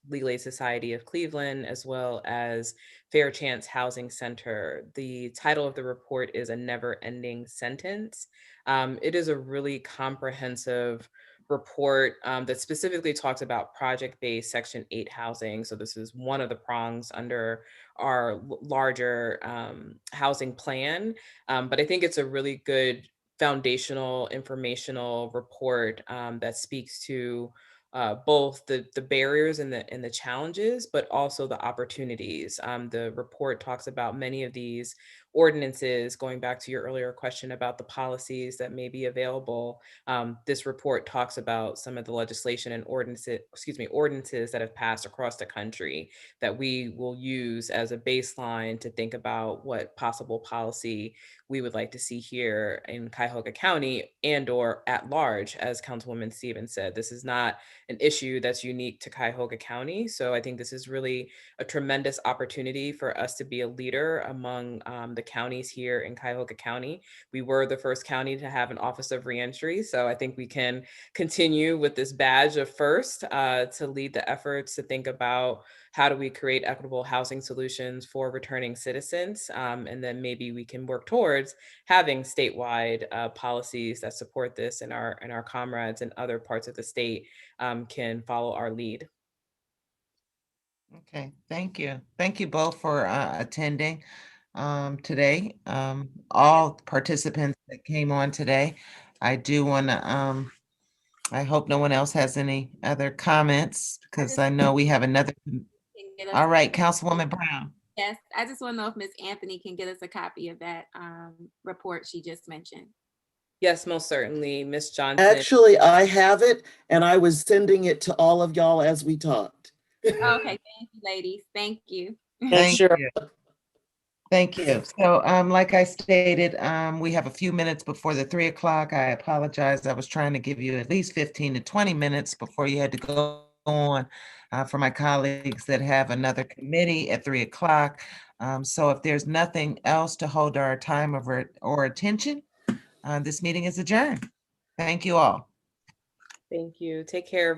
Legal Aid Society of Cleveland, as well as Fair Chance Housing Center. The title of the report is A Never Ending Sentence. It is a really comprehensive report that specifically talks about project-based Section 8 housing. So this is one of the prongs under our larger housing plan. But I think it's a really good foundational informational report that speaks to both the barriers and the challenges, but also the opportunities. The report talks about many of these ordinances, going back to your earlier question about the policies that may be available. This report talks about some of the legislation and ordinances that have passed across the country that we will use as a baseline to think about what possible policy we would like to see here in Cuyahoga County and or at large. As Councilwoman Stevens said, this is not an issue that's unique to Cuyahoga County. So I think this is really a tremendous opportunity for us to be a leader among the counties here in Cuyahoga County. We were the first county to have an Office of Reentry. So I think we can continue with this badge of first to lead the efforts to think about how do we create equitable housing solutions for returning citizens? And then maybe we can work towards having statewide policies that support this, and our comrades in other parts of the state can follow our lead. Okay, thank you. Thank you both for attending today. All participants that came on today. I do want to, I hope no one else has any other comments, because I know we have another. All right, Councilwoman Brown. Yes, I just want to know if Ms. Anthony can get us a copy of that report she just mentioned. Yes, most certainly, Ms. Johnson. Actually, I have it, and I was sending it to all of y'all as we talked. Okay, thank you, ladies. Thank you. Thank you. Thank you. So, like I stated, we have a few minutes before the 3 o'clock. I apologize. I was trying to give you at least 15 to 20 minutes before you had to go on for my colleagues that have another committee at 3 o'clock. So if there's nothing else to hold our time or attention, this meeting is adjourned. Thank you all. Thank you. Take care.